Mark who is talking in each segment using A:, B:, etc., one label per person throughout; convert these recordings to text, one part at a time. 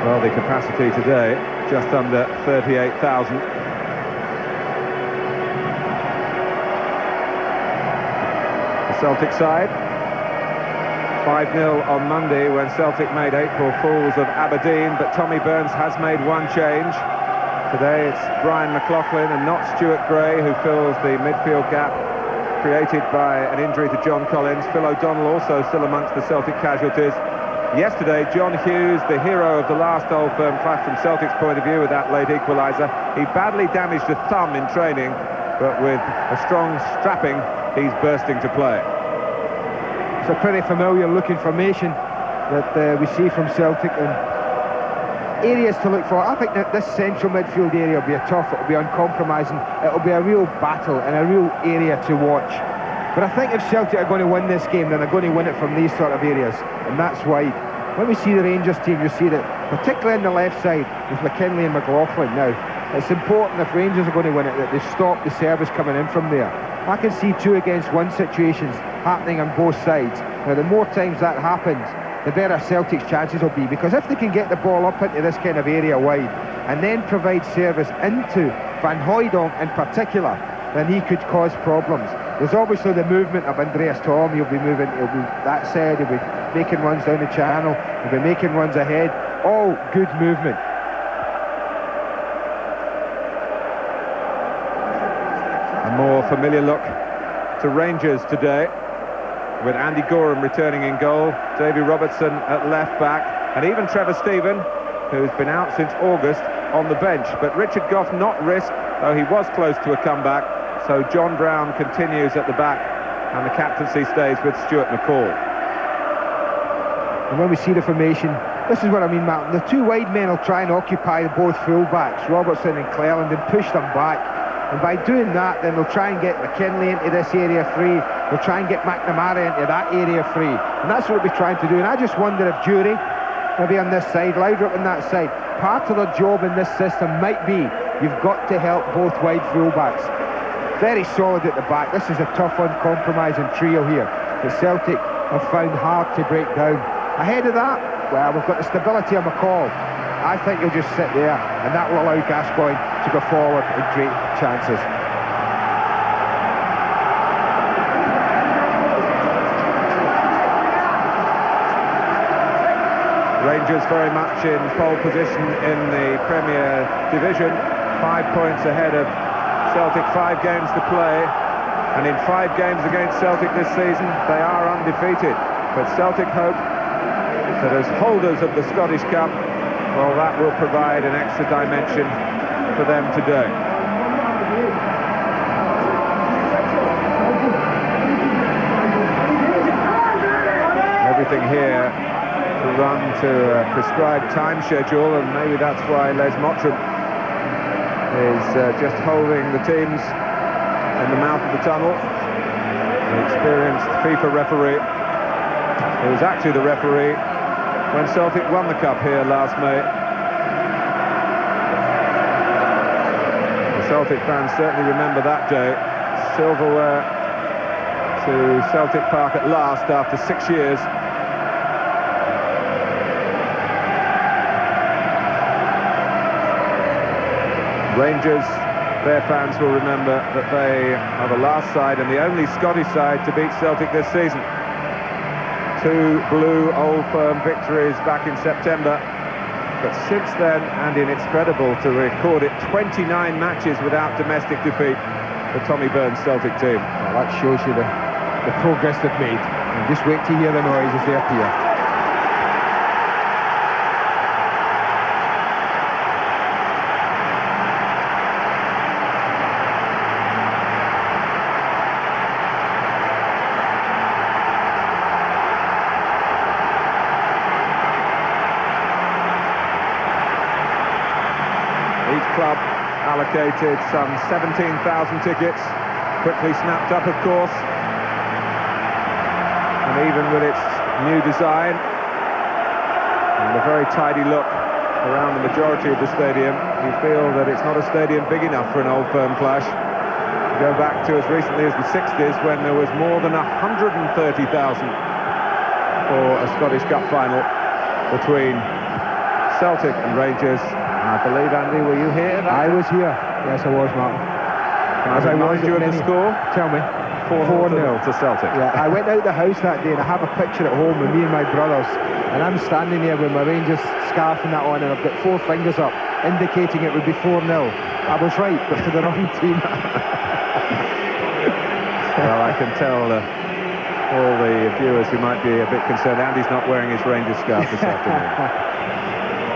A: Well, the capacity today, just under 38,000. The Celtic side, 5-0 on Monday when Celtic made April Fools of Aberdeen, but Tommy Burns has made one change. Today it's Brian McLaughlin and not Stuart Gray who fills the midfield gap created by an injury to John Collins. Phil O'Donnell also still amongst the Celtic casualties. Yesterday, John Hughes, the hero of the last Old Firm clash from Celtic's point of view with that late equaliser, he badly damaged a thumb in training, but with a strong strapping, he's bursting to play.
B: It's a pretty familiar looking formation that we see from Celtic, and areas to look for. I think that this central midfield area will be tough, it'll be uncompromising, it'll be a real battle and a real area to watch. But I think if Celtic are going to win this game, then they're going to win it from these sort of areas, and that's why when we see the Rangers team, you see that particularly on the left side with McKinley and McLaughlin. Now it's important if Rangers are going to win it that they stop the service coming in from there. I can see 2-against-1 situations happening on both sides. Now the more times that happens, the better Celtic's chances will be, because if they can get the ball up into this kind of area wide and then provide service into Van Hooijdonk in particular, then he could cause problems. There's obviously the movement of Andreas Thom. He'll be moving, he'll be that side, he'll be making runs down the channel, he'll be making runs ahead, all good movement.
A: A more familiar look to Rangers today, with Andy Gorham returning in goal, Davy Robertson at left back, and even Trevor Steven, who's been out since August, on the bench. But Richard Gough not risked, though he was close to a comeback, so John Brown continues at the back, and the captaincy stays with Stuart McCall.
B: And when we see the formation, this is what I mean, Martin, the two wide men will try and occupy both full-backs, Robertson and Cleland, and push them back. And by doing that, then they'll try and get McKinley into this area free. They'll try and get McNamara into that area free. And that's what we'll be trying to do. And I just wonder if Jury, maybe on this side, Laudrup on that side, part of their job in this system might be you've got to help both wide full-backs. Very solid at the back. This is a tough, uncompromising trio here that Celtic have found hard to break down. Ahead of that, well, we've got the stability of McCall. I think he'll just sit there, and that will allow Gascoigne to go forward and create chances.
A: Rangers very much in pole position in the Premier Division, 5 points ahead of Celtic, 5 games to play, and in 5 games against Celtic this season they are undefeated. But Celtic hope that as holders of the Scottish Cup, well, that will provide an extra dimension for them today. Everything here to run to a prescribed time schedule, and maybe that's why Les Mottram is just holding the teams in the mouth of the tunnel. An experienced FIFA referee, who was actually the referee when Celtic won the Cup here last May. The Celtic fans certainly remember that day. Silverware to Celtic Park at last after 6 years. Rangers, their fans will remember that they are the last side and the only Scottish side to beat Celtic this season. 2 blue Old Firm victories back in September, but since then, and it's incredible to record it, 29 matches without domestic defeat for Tommy Burns' Celtic team.
B: Well, that shows you the progress they've made. And just wait to hear the noise as they appear.
A: Club allocated some 17,000 tickets, quickly snapped up, of course, and even with its new design and a very tidy look around the majority of the stadium, you feel that it's not a stadium big enough for an Old Firm clash. You go back to as recently as the 60s when there was more than 130,000 for a Scottish Cup final between Celtic and Rangers. I believe, Andy, were you here?
B: I was here. Yes, I was, Martin.
A: As I remind you of the score?
B: Tell me.
A: 4-0 to Celtic.
B: Yeah, I went out the house that day and I have a picture at home with me and my brothers, and I'm standing there with my Rangers scarf and that on, and I've got 4 fingers up indicating it would be 4-0. I was right, but to the wrong team.
A: Well, I can tell all the viewers who might be a bit concerned, Andy's not wearing his Rangers scarf this afternoon.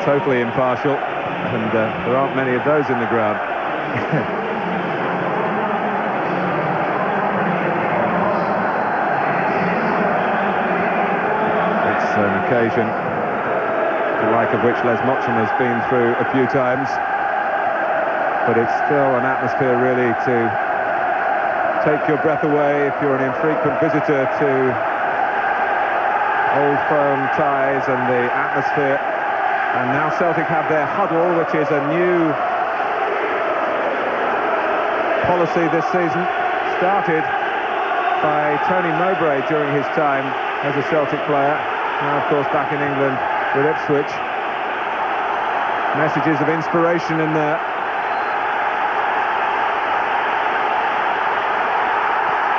A: Totally impartial, and there aren't many of those in the ground. It's an occasion the like of which Les Mottram has been through a few times, but it's still an atmosphere really to take your breath away if you're an infrequent visitor to Old Firm ties and the atmosphere. And now Celtic have their huddle, which is a new policy this season, started by Tony Mowbray during his time as a Celtic player, now of course back in England with Ipswich. Messages of inspiration in there.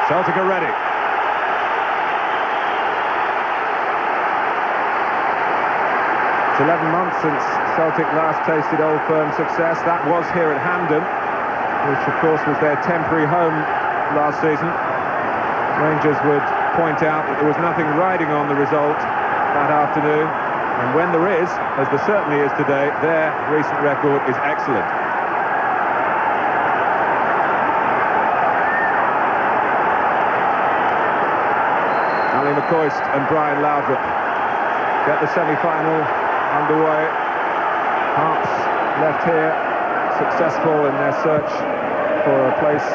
A: Celtic are ready. It's 11 months since Celtic last tasted Old Firm success. That was here at Hampden, which of course was their temporary home last season. Rangers would point out that there was nothing riding on the result that afternoon, and when there is, as there certainly is today, their recent record is excellent. Ali McCoist and Brian Laudrup get the semi-final underway. Hearts left here successful in their search for a place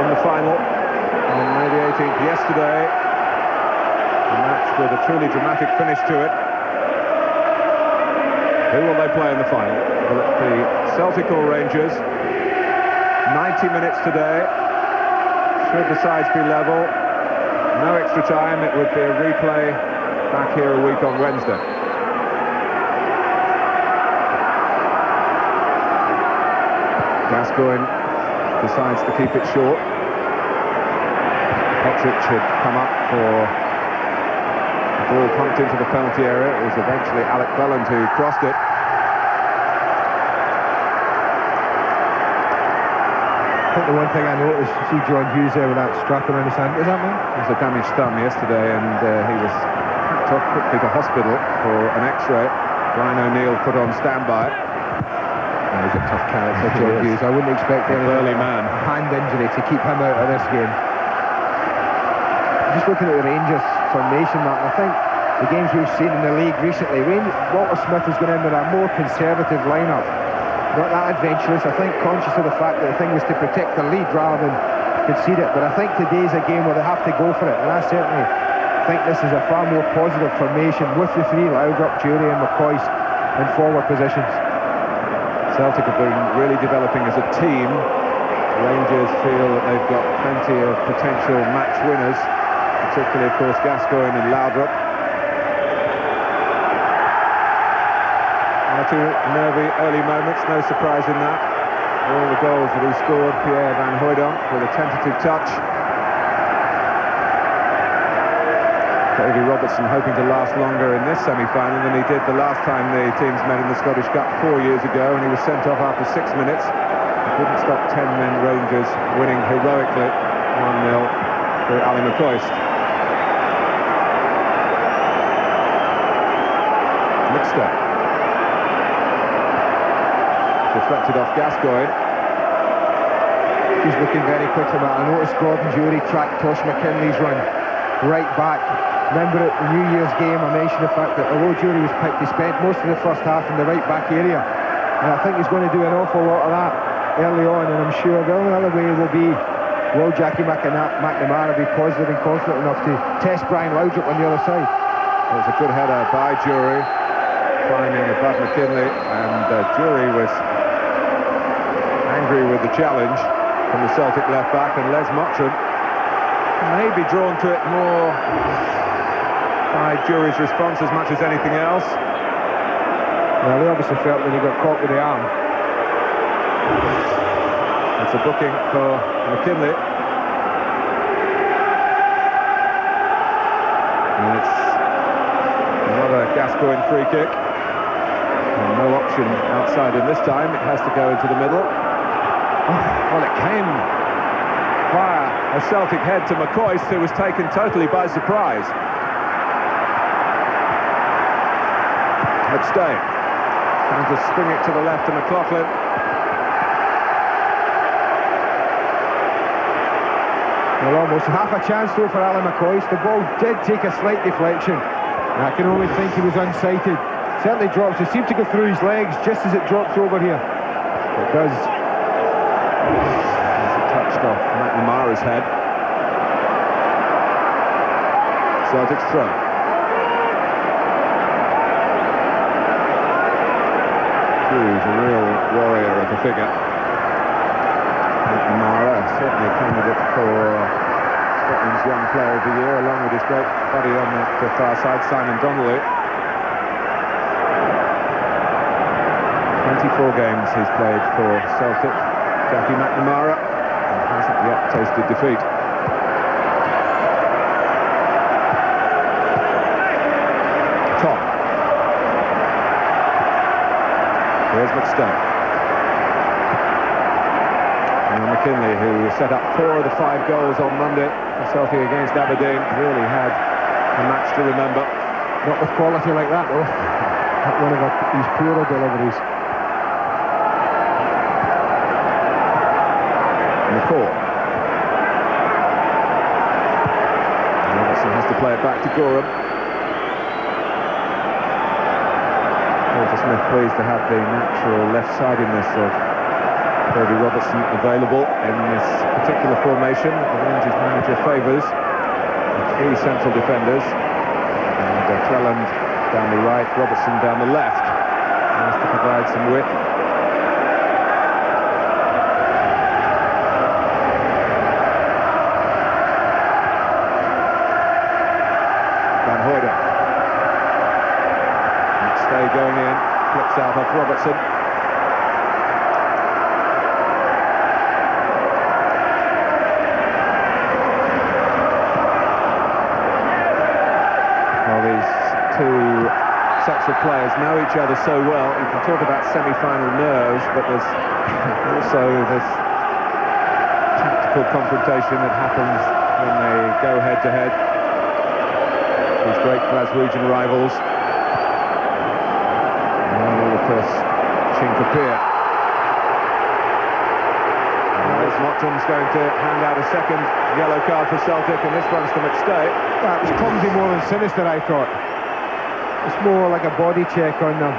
A: in the final on May the 18th yesterday. A match with a truly dramatic finish to it. Who will they play in the final? Will it be Celtic or Rangers? 90 minutes today. Should the sides be level, no extra time, it would be a replay back here a week on Wednesday. Gascoigne decides to keep it short. Petric had come up for the ball pumped into the penalty area. It was eventually Alec Belland who crossed it.
B: I think the one thing I noticed, you see John Hughes there with that strap around his hand. Is that man?
A: It was a damaged thumb yesterday, and he was packed off quickly to hospital for an X-ray. Brian O'Neill put on standby.
B: He's a tough character, John Hughes. I wouldn't expect any
A: burly man.
B: Hand injury to keep him out of this game. Just looking at the Rangers formation, Martin, I think the games we've seen in the league recently, Walter Smith has gone in with a more conservative lineup, not that adventurous. I think conscious of the fact that the thing was to protect the lead rather than concede it. But I think today's a game where they have to go for it, and I certainly think this is a far more positive formation with the 3 Laudrup, Jury and McCoist in forward positions.
A: Celtic have been really developing as a team. Rangers feel that they've got plenty of potential match winners, particularly, of course, Gascoigne and Laudrup. One or two nervy early moments, no surprise in that. All the goals that he scored, Pierre van Hooijdonk with a tentative touch. Davy Robertson hoping to last longer in this semi-final than he did the last time the teams met in the Scottish Cup 4 years ago, and he was sent off after 6 minutes. It wouldn't stop 10-men Rangers winning heroically 1-0 for Ali McCoist. Lickster. Deflected off Gascoigne.
B: He's looking very quick for that. I noticed Gordon Jury tracked Tosh McKinley's run right back. Remember at the New Year's game, I mentioned the fact that although Jury was picked, he spent most of the first half in the right back area. And I think he's going to do an awful lot of that early on, and I'm sure the only other way will be, will Jackie McNamara be positive and confident enough to test Brian Laudrup on the other side?
A: It was a good header by Jury, finding Bud McKinley, and Jury was angry with the challenge from the Celtic left back, and Les Mottram may be drawn to it more by Jury's response as much as anything else.
B: Well, he obviously felt when he got caught with the arm.
A: It's a booking for McKinley. And it's another Gascoigne free kick. And no option outside him this time. It has to go into the middle. Oh, well, it came via a Celtic head to McCoist, who was taken totally by surprise. McStay trying to swing it to the left to McLaughlin.
B: Well, almost half a chance though for Alan McCoist. The ball did take a slight deflection. And I can only think he was unsighted. Certainly drops. It seemed to go through his legs just as it drops over here. It does.
A: It's touched off McNamara's head. Celtic's throw. Huge, a real warrior of a figure. McNamara, certainly a candidate for Scotland's Young Player of the Year, along with his great buddy on that far side, Simon Donnelly. 24 games he's played for Celtic, Jackie McNamara, and hasn't yet tasted defeat. Tom. Here's McStay. And McKinley, who set up 4 of the 5 goals on Monday for Celtic against Aberdeen, really had a match to remember.
B: Not with quality like that though. Not one of these poorer deliveries.
A: McCall. Robertson has to play it back to Gorham. Walter Smith pleased to have the natural left-sidedness of Kirby Robertson available in this particular formation. The Rangers manager favours the 3 central defenders. And Cleland down the right, Robertson down the left. Has to provide some width. Going in, flips out off Robertson. Well, these 2 sets of players know each other so well. You can talk about semi-final nerves, but there's also this tactical confrontation that happens when they go head-to-head. These great Glaswegian rivals. First Chinkapir. As Motton's going to hand out a second yellow card for Celtic, and this one's to McStay.
B: That was clumsy more than sinister, I thought. It's more like a body check on them.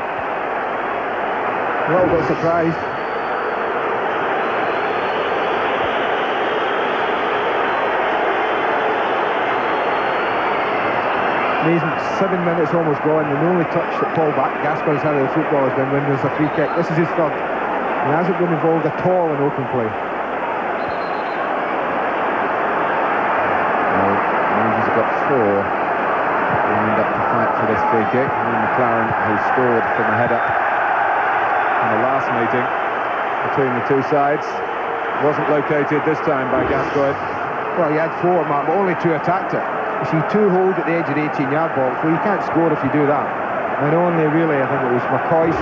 B: A little bit surprised. Amazing, 7 minutes almost gone, and the only touch that Paul Gascoigne's had of the football has been when there's a free kick. This is his third. He hasn't been involved at all in open play.
A: Well, Rangers have got 4 lined up to fight for this free kick. And McLaren, who scored from a header in the last meeting between the 2 sides, wasn't located this time by Gascoigne.
B: Well, he had 4, Mark, but only 2 attacked it. You see 2 hold at the edge of the 18-yard box. Well, you can't score if you do that. And only really, I think it was McCoist.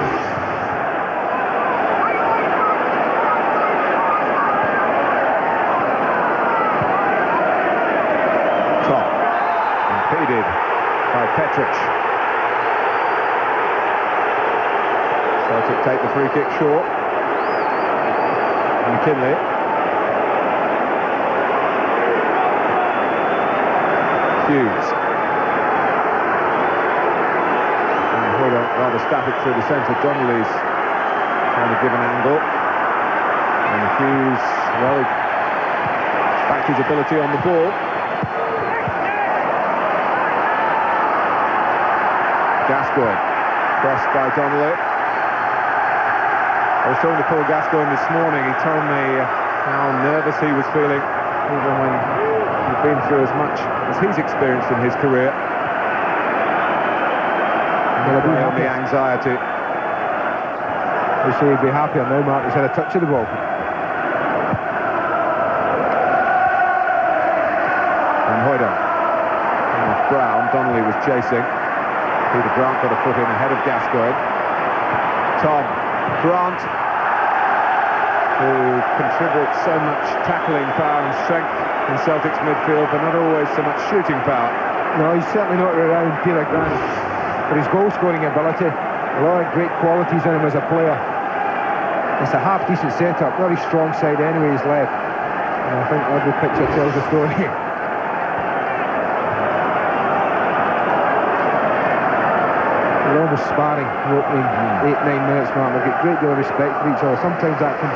A: Top. Impeded by Petric. Celtic take the free kick short. McKinley. Hughes. And Hoyler rather static through the centre. Donnelly's trying to give an angle. And Hughes, well, he backed his ability on the ball. Gascoigne, crossed by Donnelly. I was talking to Paul Gascoigne this morning. He told me how nervous he was feeling, even when he'd been through as much as he's experienced in his career. And on the anxiety.
B: You say he'd be happier now, Mark. He's had a touch of the ball.
A: And Hoydon. Brown, Donnelly was chasing. Peter Grant got a foot in ahead of Gascoigne. Tom Grant, who contributes so much tackling power and strength in Celtic's midfield, but not always so much shooting power.
B: No, he's certainly not around Peter Grant for his goal-scoring ability. A lot of great qualities in him as a player. It's a half-decent setup, very strong side anyway, he's left. And I think every picture tells a story. They're almost sparring the opening 8-9 minutes, Mark. They've got a great deal of respect for each other. Sometimes that can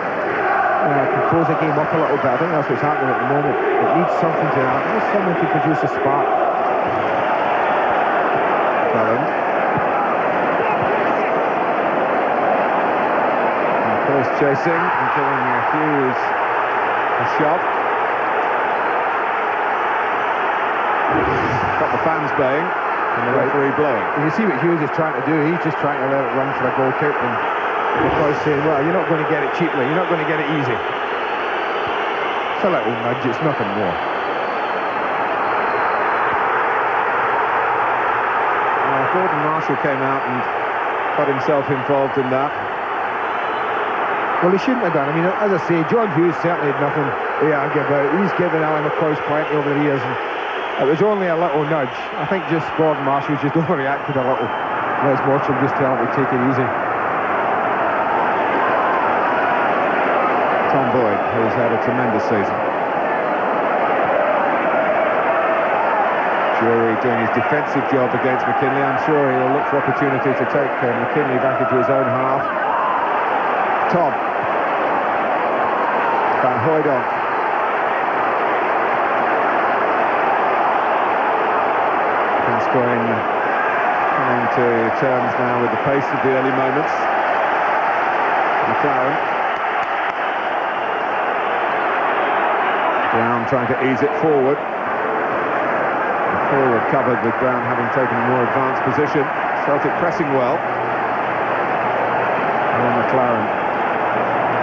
B: close a game up a little bit. I think that's what's happening at the moment. It needs something to happen, just someone to produce a spark.
A: Cullen. And close chasing and giving Hughes a shot. Got the fans baying. And the referee blowing.
B: You see what Hughes is trying to do. He's just trying to let it run for a goal kick, and because saying, well, you're not going to get it cheaply, you're not going to get it easy. It's a little nudge, it's nothing more.
A: Gordon Marshall came out and got himself involved in that.
B: Well, he shouldn't have done. I mean, as I say, John Hughes certainly had nothing to argue about. He's given Alan McCoy's plenty over the years, and it was only a little nudge. I think just Gordon Marshall just overreacted a little. Let's watch him just tell him to take it easy.
A: Tom Boyd, who's had a tremendous season. Jury doing his defensive job against McKinley. I'm sure he'll look for opportunity to take McKinley back into his own half. Tom. Van Hooydonk. Gascoigne coming to terms now with the pace of the early moments. McLaren. Brown trying to ease it forward. Forward covered with Brown having taken a more advanced position. Celtic pressing well. And McLaren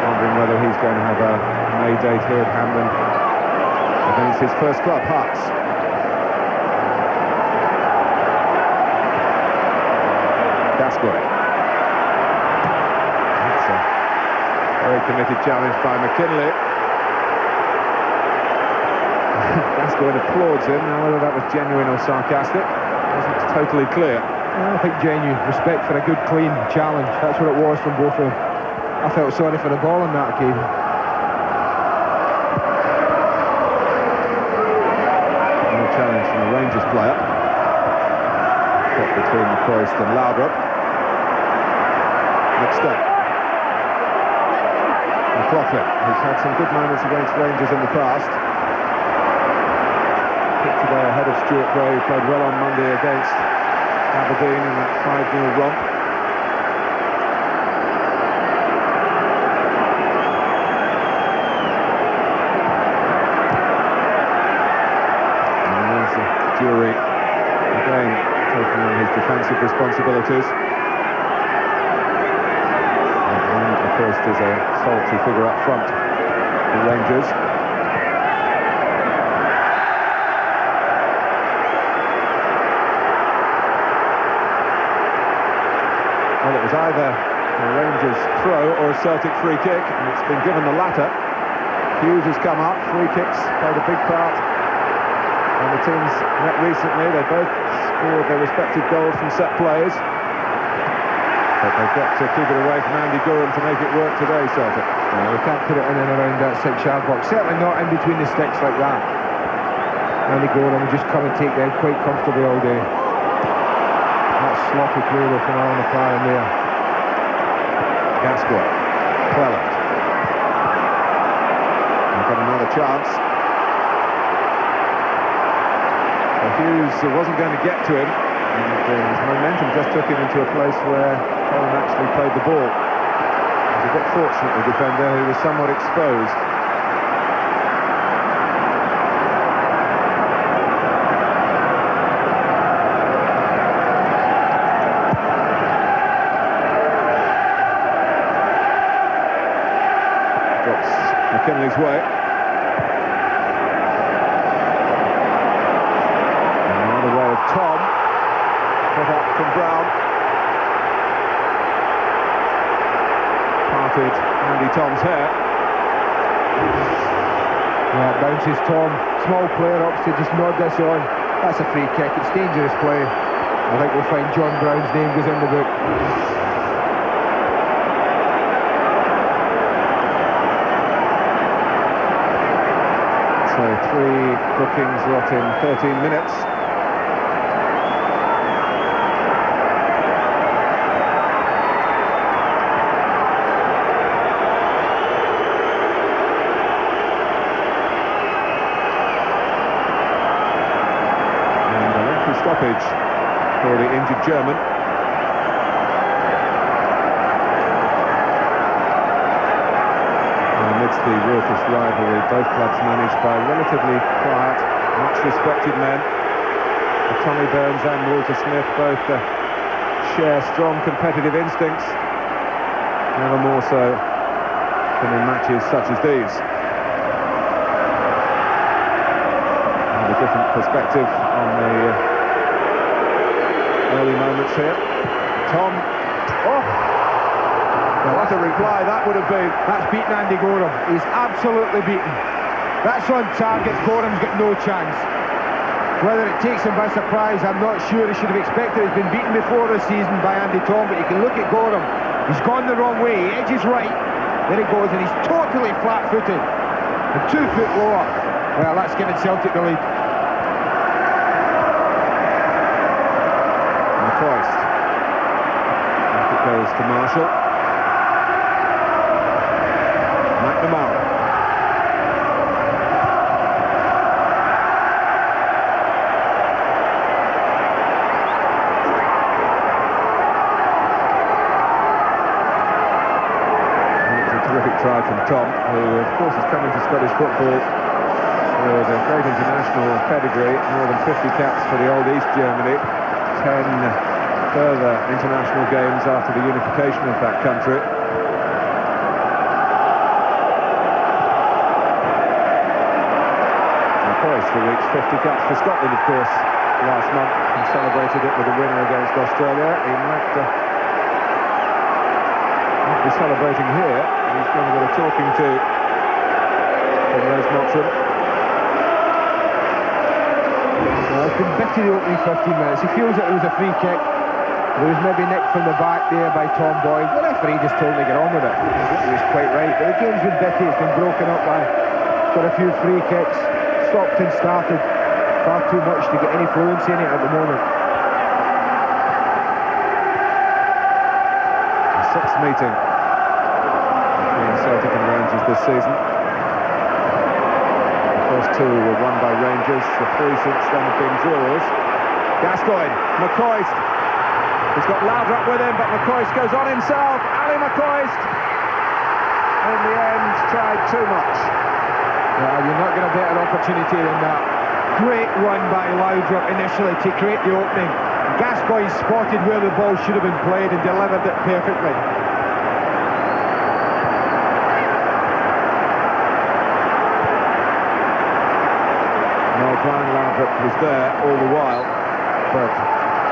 A: wondering whether he's going to have a May date here at Hampden against his first club, Hearts. Gascoigne. That's a very committed challenge by McKinley. Gascoigne applauds him. Now whether that was genuine or sarcastic wasn't totally clear.
B: I think genuine respect for a good clean challenge. That's what it was from both of them. I felt sorry for the ball on that occasion.
A: No challenge from the Rangers player. Caught between the Croist and Laudrup. Mixed up. McLaughlin, who's had some good moments against Rangers in the past. Today ahead of Stuart Gray, who played well on Monday against Aberdeen in that 5-0 romp. And there's the Jury again taking on his defensive responsibilities. And of course there's a solitary figure up front for Rangers. Well, it was either a Rangers throw or a Celtic free kick, and it's been given the latter. Hughes has come up, free kicks played a big part. And the teams met recently, they both scored their respective goals from set plays. But they've got to keep it away from Andy Gorham to make it work today, Celtic.
B: They can't put it in and around that 6-yard box, certainly not in between the sticks like that. Andy Gorham will just come and take them quite comfortably all day. That sloppy play though from Alan McLaren there.
A: Gascoigne, Cleland. They've got another chance. So Hughes wasn't going to get to him, and his momentum just took him into a place where Colin actually played the ball. He was a bit fortunate, the defender, who was somewhat exposed. McKinley's way. And on the way of Tom. Put up from Brown. Parted Andy Tom's hair.
B: Yeah, bounces Tom. Small player up to just nod this on. That's a free kick. It's dangerous play. I think we'll find John Brown's name goes in the book.
A: So 3 bookings, lot in 13 minutes. And a lengthy stoppage for the injured German. Amidst the ruthless rivalry, both clubs managed by relatively quiet, much respected men. Tommy Burns and Walter Smith both share strong competitive instincts, never more so than in matches such as these. And a different perspective on the early moments here. Tom, what a reply that would have been.
B: That's beaten Andy Gorham. He's absolutely beaten. That's on target. Gorham's got no chance. Whether it takes him by surprise, I'm not sure. He should have expected. He's been beaten before this season by Andy Tom, but you can look at Gorham. He's gone the wrong way. He edges right. There he goes, and he's totally flat-footed. And 2 foot lower. Well, that's given Celtic the lead.
A: McCoist. Back it goes to Marshall. McNamara. Terrific try from Tom, who of course has come into Scottish football with a great international pedigree, more than 50 caps for the old East Germany, 10 further international games after the unification of that country. McCoist, who reached 50 caps for Scotland, of course, last month, and celebrated it with a winner against Australia. He might be celebrating here. He's going to get a talking to from Rose Mottram.
B: Well, it's been bitty the opening 15 minutes. He feels that it was a free kick. There was maybe nicked from the back there by Tom Boyd. The referee just told him to get on with it. He was quite right. But the game's been bitty. It's been broken up by quite a few free kicks. Stopped and started. Far too much to get any fluency in it at the moment.
A: The 6th meeting between Celtic and Rangers this season. The first 2 were won by Rangers. The 3 since then have been draws. Gascoigne, McCoist. He's got Laudrup with him, but McCoist goes on himself. Ali McCoist, in the end, tried too much.
B: Well, you're not going to get an opportunity than that. Great run by Laudrup initially to create the opening. Gascoigne spotted where the ball should have been played and delivered it perfectly.
A: Brian Laudrup was there all the while, but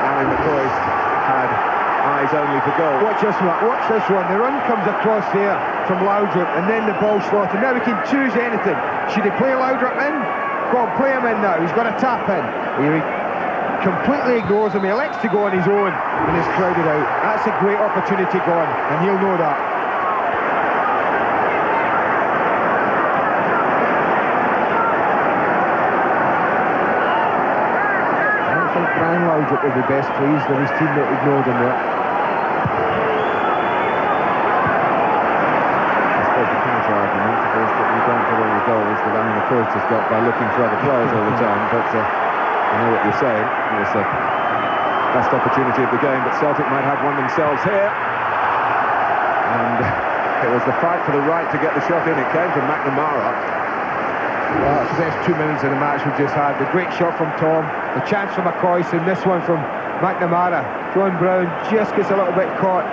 A: Ali McCoist had eyes only for goal.
B: Watch this one, watch this one. The run comes across there from Laudrup and then the ball slotted. Now he can choose anything. Should he play Laudrup in? Go on, play him in now. He's got to tap in. He completely ignores him. He elects to go on his own and is crowded out. That's a great opportunity gone, and he'll know that. Brian Laudrup will be best pleased with his team that ignored him there.
A: I suppose the counter argument is that you don't get all the goals that Ali McCoist has got by looking for other players all the time, but I know what you're saying. It was the best opportunity of the game, but Celtic might have one themselves here. And it was the fight for the right to get the shot in. It came from McNamara.
B: Well, that's the best 2 minutes of the match we've just had. The great shot from Tom, the chance from McCoist, and this one from McNamara. John Brown just gets a little bit caught.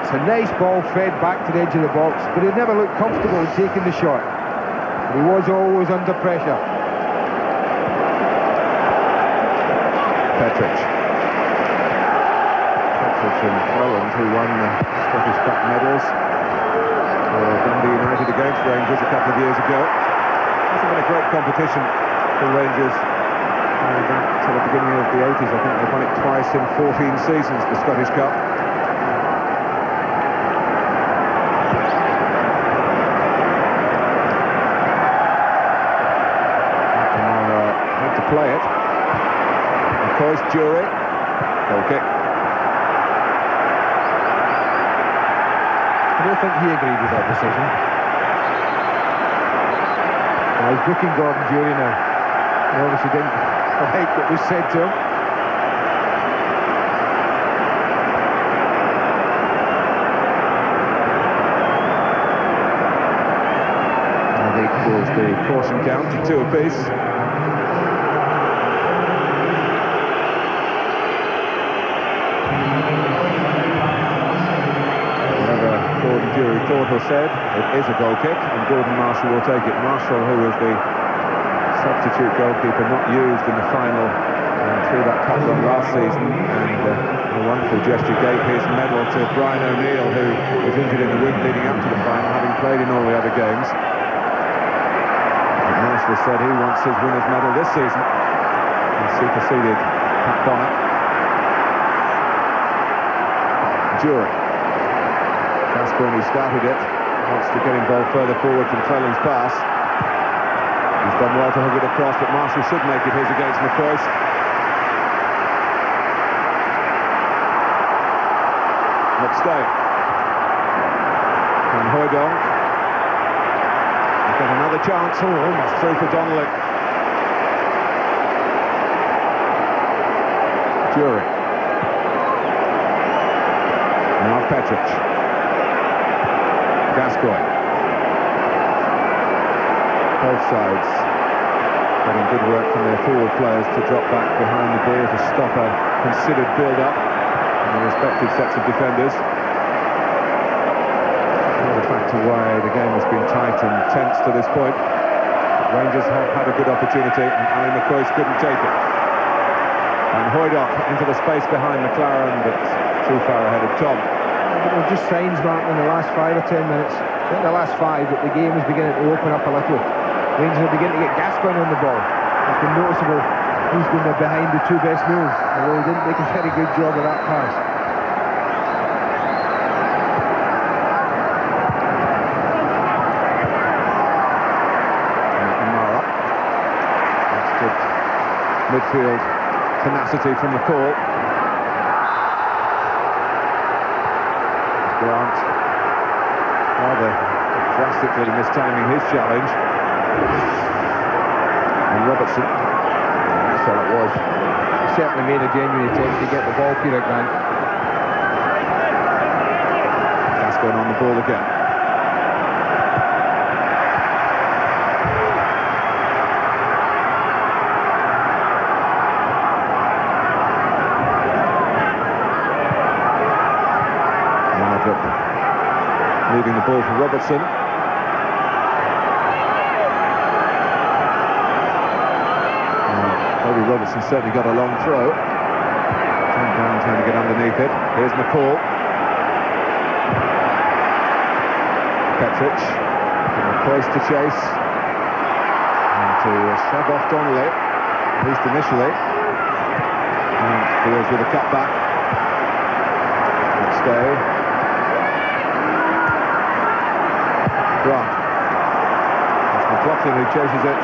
B: It's a nice ball fed back to the edge of the box, but he never looked comfortable in taking the shot. He was always under pressure.
A: Petric and Welland, who won the Scottish Cup medals for Dundee United against Rangers a couple of years ago. Hasn't been a great competition for Rangers back to the beginning of the 80s. I think they've won it twice in 14 seasons, the Scottish Cup. Had to play it. McCoy's jury. Goal kick.
B: I don't think he agreed with that decision. He's booking Gordon Jury now. He obviously didn't like what was said to him.
A: And he calls the caution count to 2 apiece. Gordon Jury thought or said, it is a goal kick, and Gordon Marshall will take it. Marshall, who was the substitute goalkeeper not used in the final through that cup run last season, and a wonderful gesture, gave his medal to Brian O'Neill, who was injured in the week leading up to the final, having played in all the other games. But Marshall said he wants his winner's medal this season, and superseded Pat Bonner. Jury. Gascoigne, who started it, wants to get involved further forward from Cleland's pass. He's done well to hook it across, but Marshall should make it his against McCoy. McStay. Van Hooijdonk. He's got another chance. Oh, almost through for Donnelly. Jury. Now Petric. Gascoigne. Both sides getting good work from their forward players to drop back behind the ball to stop a considered build-up in the respective sets of defenders. Another factor why the game has been tight and tense to this point. Rangers have had a good opportunity, and Ali McCoy couldn't take it. And Hooijdonk into the space behind McLaren, but too far ahead of Tom.
B: There were just signs, Martin, in the last 5 or 10 minutes. I think the last 5 that the game is beginning to open up a little. Rangers are beginning to get Gascoigne on the ball. It's been noticeable he's been behind the 2 best moves, although he didn't make a very good job of that pass.
A: Amara. That's good midfield tenacity from McCall. Grant rather drastically mistiming his challenge. And Robertson, that's all it was.
B: He certainly made a genuine attempt to get the ball, Peter Grant.
A: Gascoigne on the ball again. Leaving the ball for Robertson. Toby Robertson certainly got a long throw. Tom Brown trying to get underneath it. Here's McCall. Petric. Close to chase. And to shove off Donnelly, at least initially. And Fields with a cutback. Stay. Grant. It's McLaughlin who chases it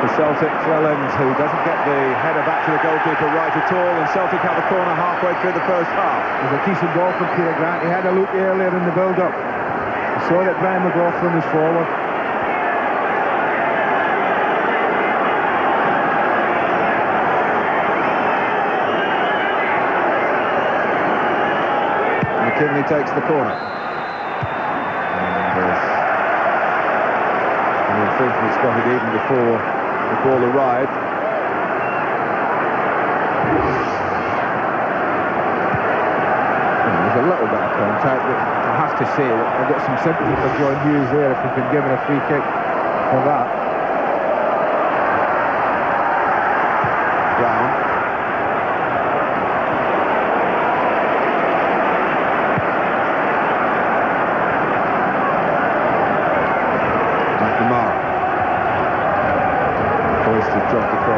A: for Celtic. Cleland, who doesn't get the header back to the goalkeeper right at all, and Celtic have a corner halfway through the first half.
B: It was a decent ball from Peter Grant. He had a look earlier in the build-up. He saw that Brian McLaughlin was forward.
A: McKinley takes the corner. Infringement spotted even before the ball arrived.
B: There's a little bit of contact, but I have to say that I've got some sympathy for John Hughes there if he's been given a free kick for that.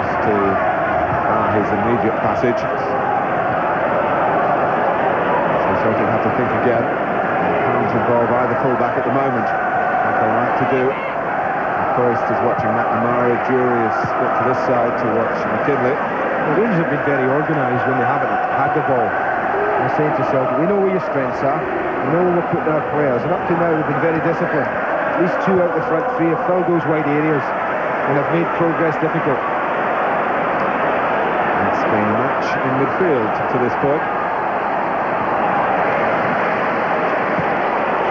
A: across to his immediate passage. So Celtic have to think again. Can't involve either full-back at the moment, like they like to do. Forrest is watching McNamara, Jury has looked to this side to watch McKinley.
B: The Rangers have been very organised when they haven't had the ball. They're saying to Celtic, we know where your strengths are, we know where we're putting our players, and up to now they've been very disciplined. These two out the front three have filled those wide areas and have made progress difficult.
A: It's been a match in midfield to this point.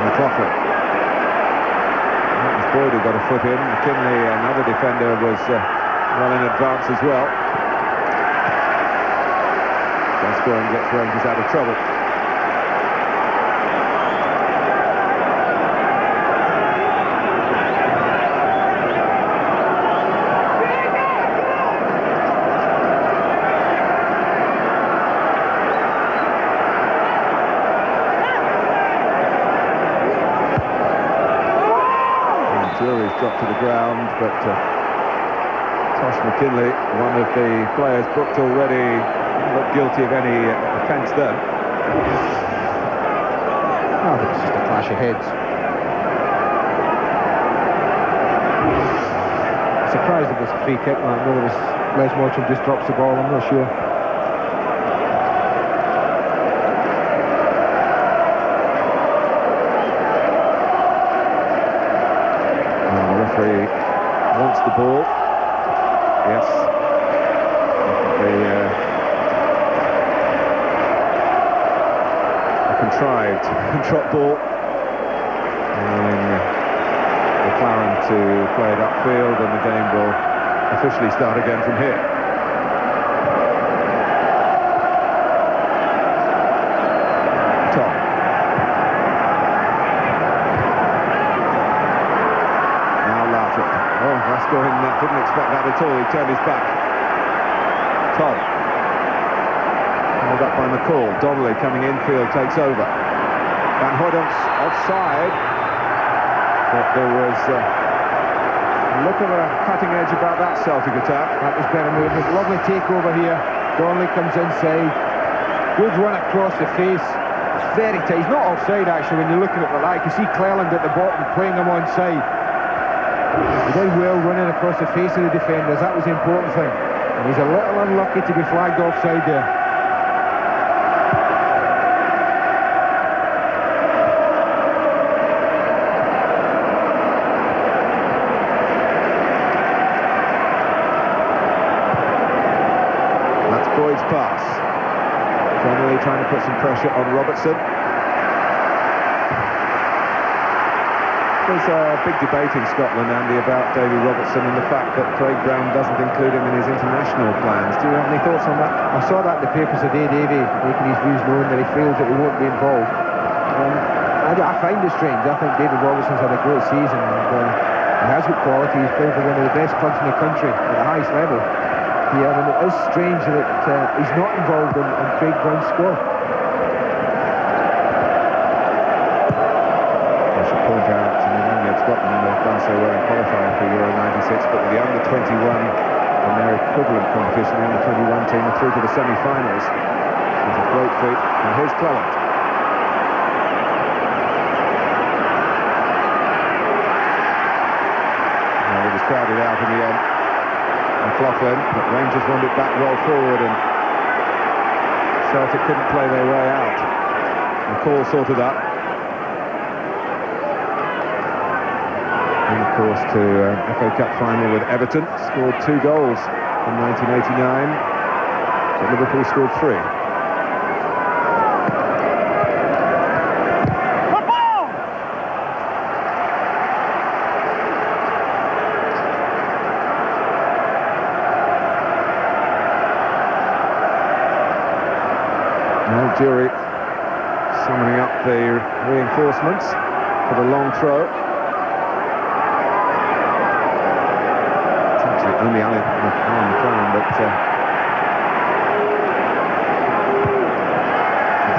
A: McLaughlin. That was Boyd who got a foot in. McKinley, another defender, was well in advance as well. Gascoigne gets Rangers out of trouble. Jury's dropped to the ground, but Tosh McKinley, one of the players booked already, not guilty of any offence then.
B: I think it's just a clash of heads. Surprised it was a free kick, man. Whether it was Les Mottram just drops the ball, I'm not sure.
A: Wants the ball. Yes. A contrived drop ball. Allowing McLaren to play it upfield, and the game will officially start again from here. Tom. Oh, Gascoigne didn't expect that at all. He turned his back. Todd. Held up by McCall. Donnelly coming infield, takes over. Van Hooydonck's offside. But there was a look of a cutting edge about that Celtic attack.
B: That was better movement. Lovely takeover here. Donnelly comes inside. Good run across the face. It's very tight. He's not offside actually when you're looking at it like that. You can see Cleland at the bottom playing him onside. He did well running across the face of the defenders. That was the important thing. And he's a little unlucky to be flagged offside there.
A: That's Boyd's pass. Donnelly trying to put some pressure on Robertson. There's a big debate in Scotland, Andy, about Davy Robertson and the fact that Craig Brown doesn't include him in his international plans. Do you have any thoughts on that?
B: I saw that in the papers today, Davy, making his views known that he feels that he won't be involved. I find it strange. I think David Robertson's had a great season, and he has good quality. He's playing for one of the best clubs in the country at the highest level. Yeah, and it is strange that he's not involved in Craig Brown's squad.
A: Point out, Scotland have done so well in qualifying for Euro 96, but with the under-21 and their equivalent competition, the under-21 team are through to the semi-finals. It's a great feat, and here's Cleland. Well, it was crowded out in the end. McLaughlin, but Rangers won it back well forward, and Celtic couldn't play their way out. McCall sorted up. And of course to FA Cup final with Everton, scored 2 goals in 1989, so Liverpool scored 3. Now Jury summoning up the reinforcements for the long throw. Only Alan McLaren, but it's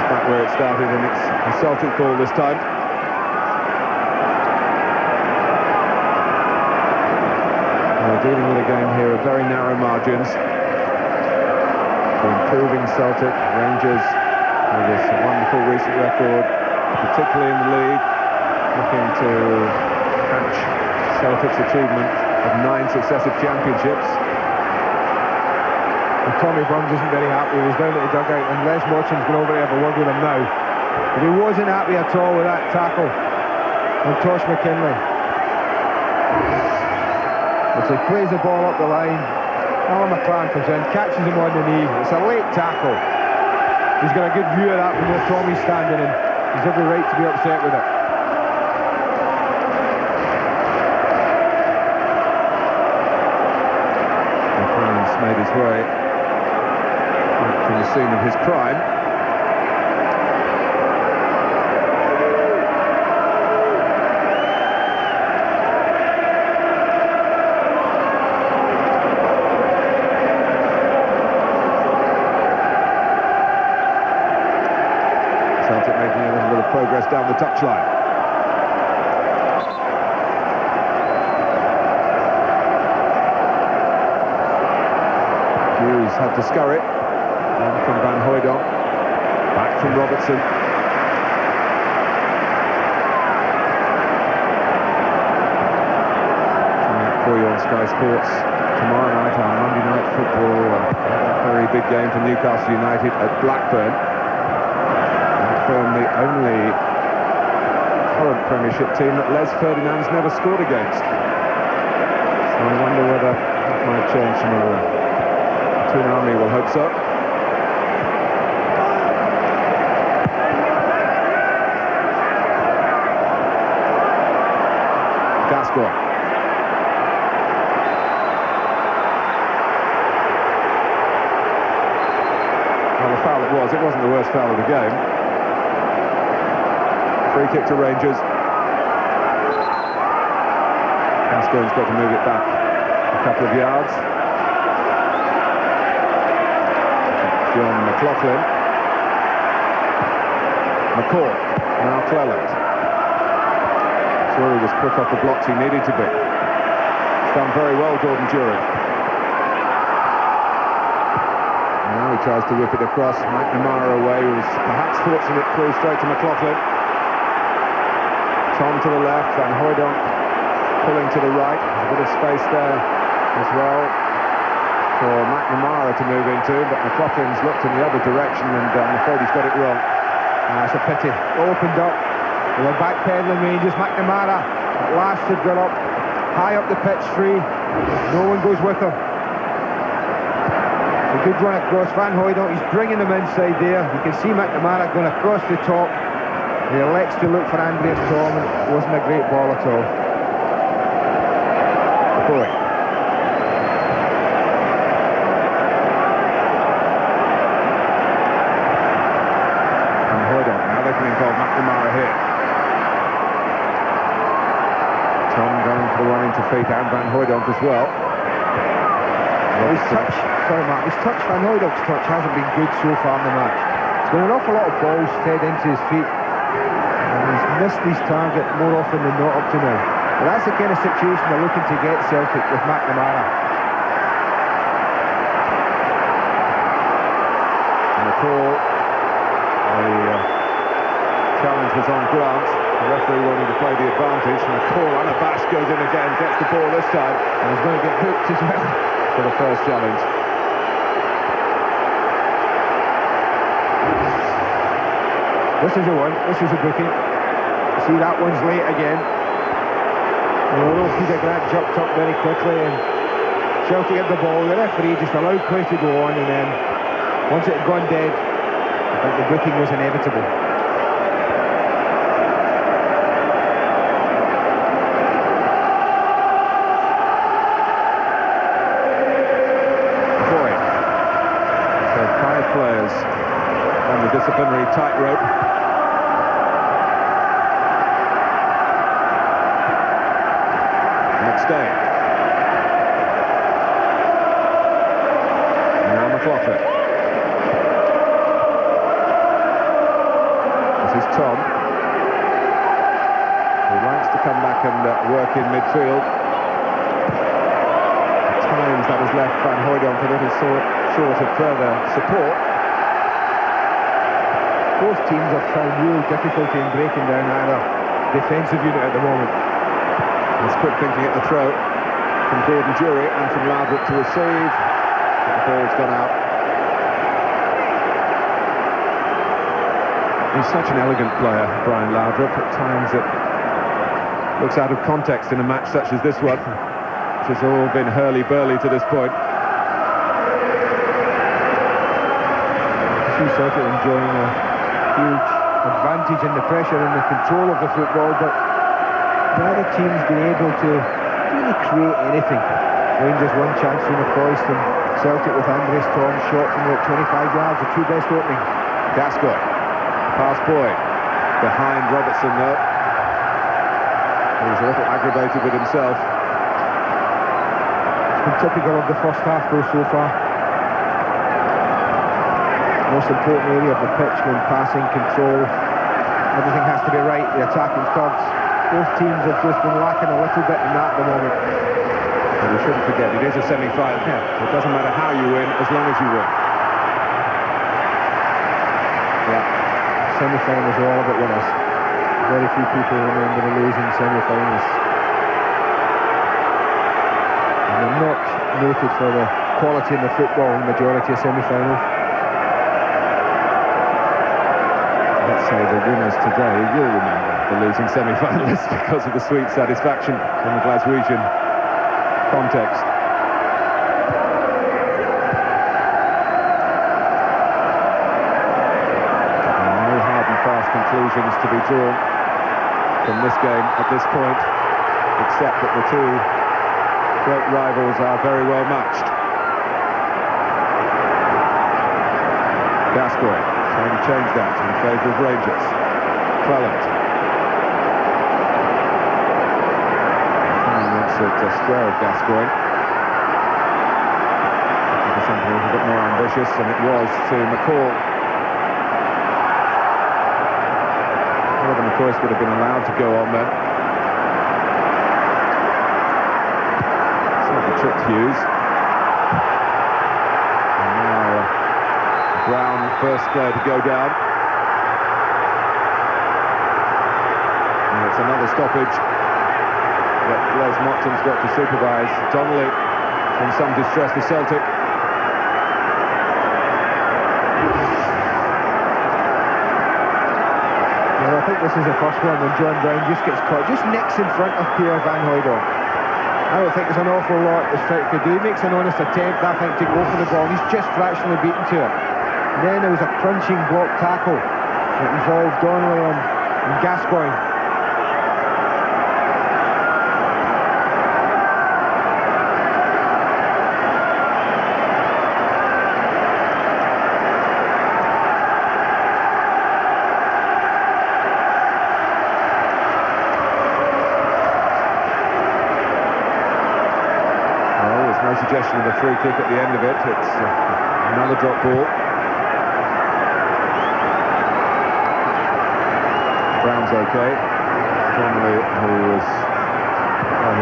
A: back where it started, and it's a Celtic ball this time. dealing with a game here of very narrow margins. For improving Celtic, Rangers with this wonderful recent record, particularly in the league, looking to match Celtic's achievement of 9 successive championships.
B: And Tommy Burns isn't very happy. He was down at the dugout, and Les Wattson's going over to have a word with him now. But he wasn't happy at all with that tackle on Tosh McKinley. As he plays the ball up the line, Alan McLaren comes in, catches him on the knee. It's a late tackle. He's got a good view of that from where Tommy's standing, and he's every right to be upset with it.
A: McLaren's made his way from the scene of his crime. Celtic making a little bit of progress down the touchline. Hughes had to scurry. On from Van Hooijdonk. Back from Robertson. For you on Sky Sports tomorrow night on Monday Night Football. A very big game for Newcastle United at Blackburn. Blackburn, the only current Premiership team that Les Ferdinand's never scored against. So I wonder whether that might change tomorrow. Toon Army will hope so. Gascoigne. Well, the foul it wasn't the worst foul of the game. Free kick to Rangers. Gascoigne's got to move it back a couple of yards. John McLaughlin. McCall. Now Cleland. Drury was quick off the blocks he needed to be. He's done very well, Gordon Drury. Now he tries to whip it across. McNamara away, who was perhaps fortunate, through straight to McLaughlin. Tom to the left, Van Hooijdonk pulling to the right. There's a bit of space there as well for McNamara to move into, but McLaughlin's looked in the other direction, and I'm afraid he's got it wrong.
B: It's a pity. Opened up. They were backpedaling Rangers. McNamara at last had got up, high up the pitch, free. No one goes with him. A good run across. Van Hooijdonk, he's bringing them inside there. You can see McNamara going across the top. He elects to look for Andreas Tom, and it wasn't a great ball at all. Boy. Van Hooijdonk, now they can involve McNamara here. Tom going for the running to feet, and Van Hooijdonk as well. His touch, Van Hooijdonk's touch hasn't been good so far in the match. He's got an awful lot of balls fed into his feet, and he's missed his target more often than not up to now. But that's the kind of situation they're looking to get Celtic with McNamara.
A: And the call, the challenge was on Grant. The referee wanted to play the advantage, and the call unabashed goes in again, gets the ball this time,
B: And he's going to get hooked as well
A: for the first challenge.
B: This is a one, this is a booking. See, that one's late again. And although Peter Grant jumped up very quickly and Celtic had the ball, the referee just allowed play to go on, and then once it had gone dead, I think the booking was inevitable.
A: Players on the disciplinary tightrope. Next day. Now McLaughlin. This is Tom, who likes to come back and work in midfield. times that has left Van Hooijdonk a little short of further support.
B: Both teams have found real difficulty in breaking down either defensive unit at the moment.
A: It's quick thinking at the throw from Gordon Jury and from Laudrup to receive. But the ball's gone out. He's such an elegant player, Brian Laudrup. At times it looks out of context in a match such as this one, which has all been hurly-burly to this point.
B: See Celtic enjoying a huge advantage in the pressure and the control of the football, but neither team's been able to really create anything. Rangers one chance from the Foyst, and Celtic with Andres Tom shot from about 25 yards, the two best opening.
A: Gascoigne, pass Boyd, behind Robertson though. He's a little aggravated with himself.
B: It's been typical of the first half though so far. Most important area of the pitch when passing, control, everything has to be right, the attacking thirds. Both teams have just been lacking a little bit in that at the moment.
A: But we shouldn't forget, it is a semi-final. It doesn't matter how you win, as long as you win.
B: Yeah, semi-finals are all about winners. Very few people remember the losing semi-finals. And they're not noted for the quality in the football in the majority of semi-finals.
A: Let's say the winners today will remember the losing semi-finalists because of the sweet satisfaction in the Glaswegian context. And no hard and fast conclusions to be drawn from this game at this point, except that the two great rivals are very well matched. Gascoigne trying to change that in favour of Rangers. Cleland. Wants it square of Gascoigne. Something a little bit more ambitious, and it was to McCall. Whether McCoy would have been allowed to go on then. Slightly tricked Hughes. And now Brown, first player to go down. And it's another stoppage that Les Motton's got to supervise. Donnelly in some distress for Celtic.
B: Well, I think this is the first one when John Brown just gets caught, just nicks in front of Pierre Van Hooijdonk. I don't think there's an awful lot this Celtic could do. He makes an honest attempt, I think, to go for the ball. He's just fractionally beaten to it. And then there was a crunching block tackle that involved Donnelly and Gascoigne.
A: No suggestion of a free kick at the end of it. It's another drop ball. Brown's okay. Donnelly, who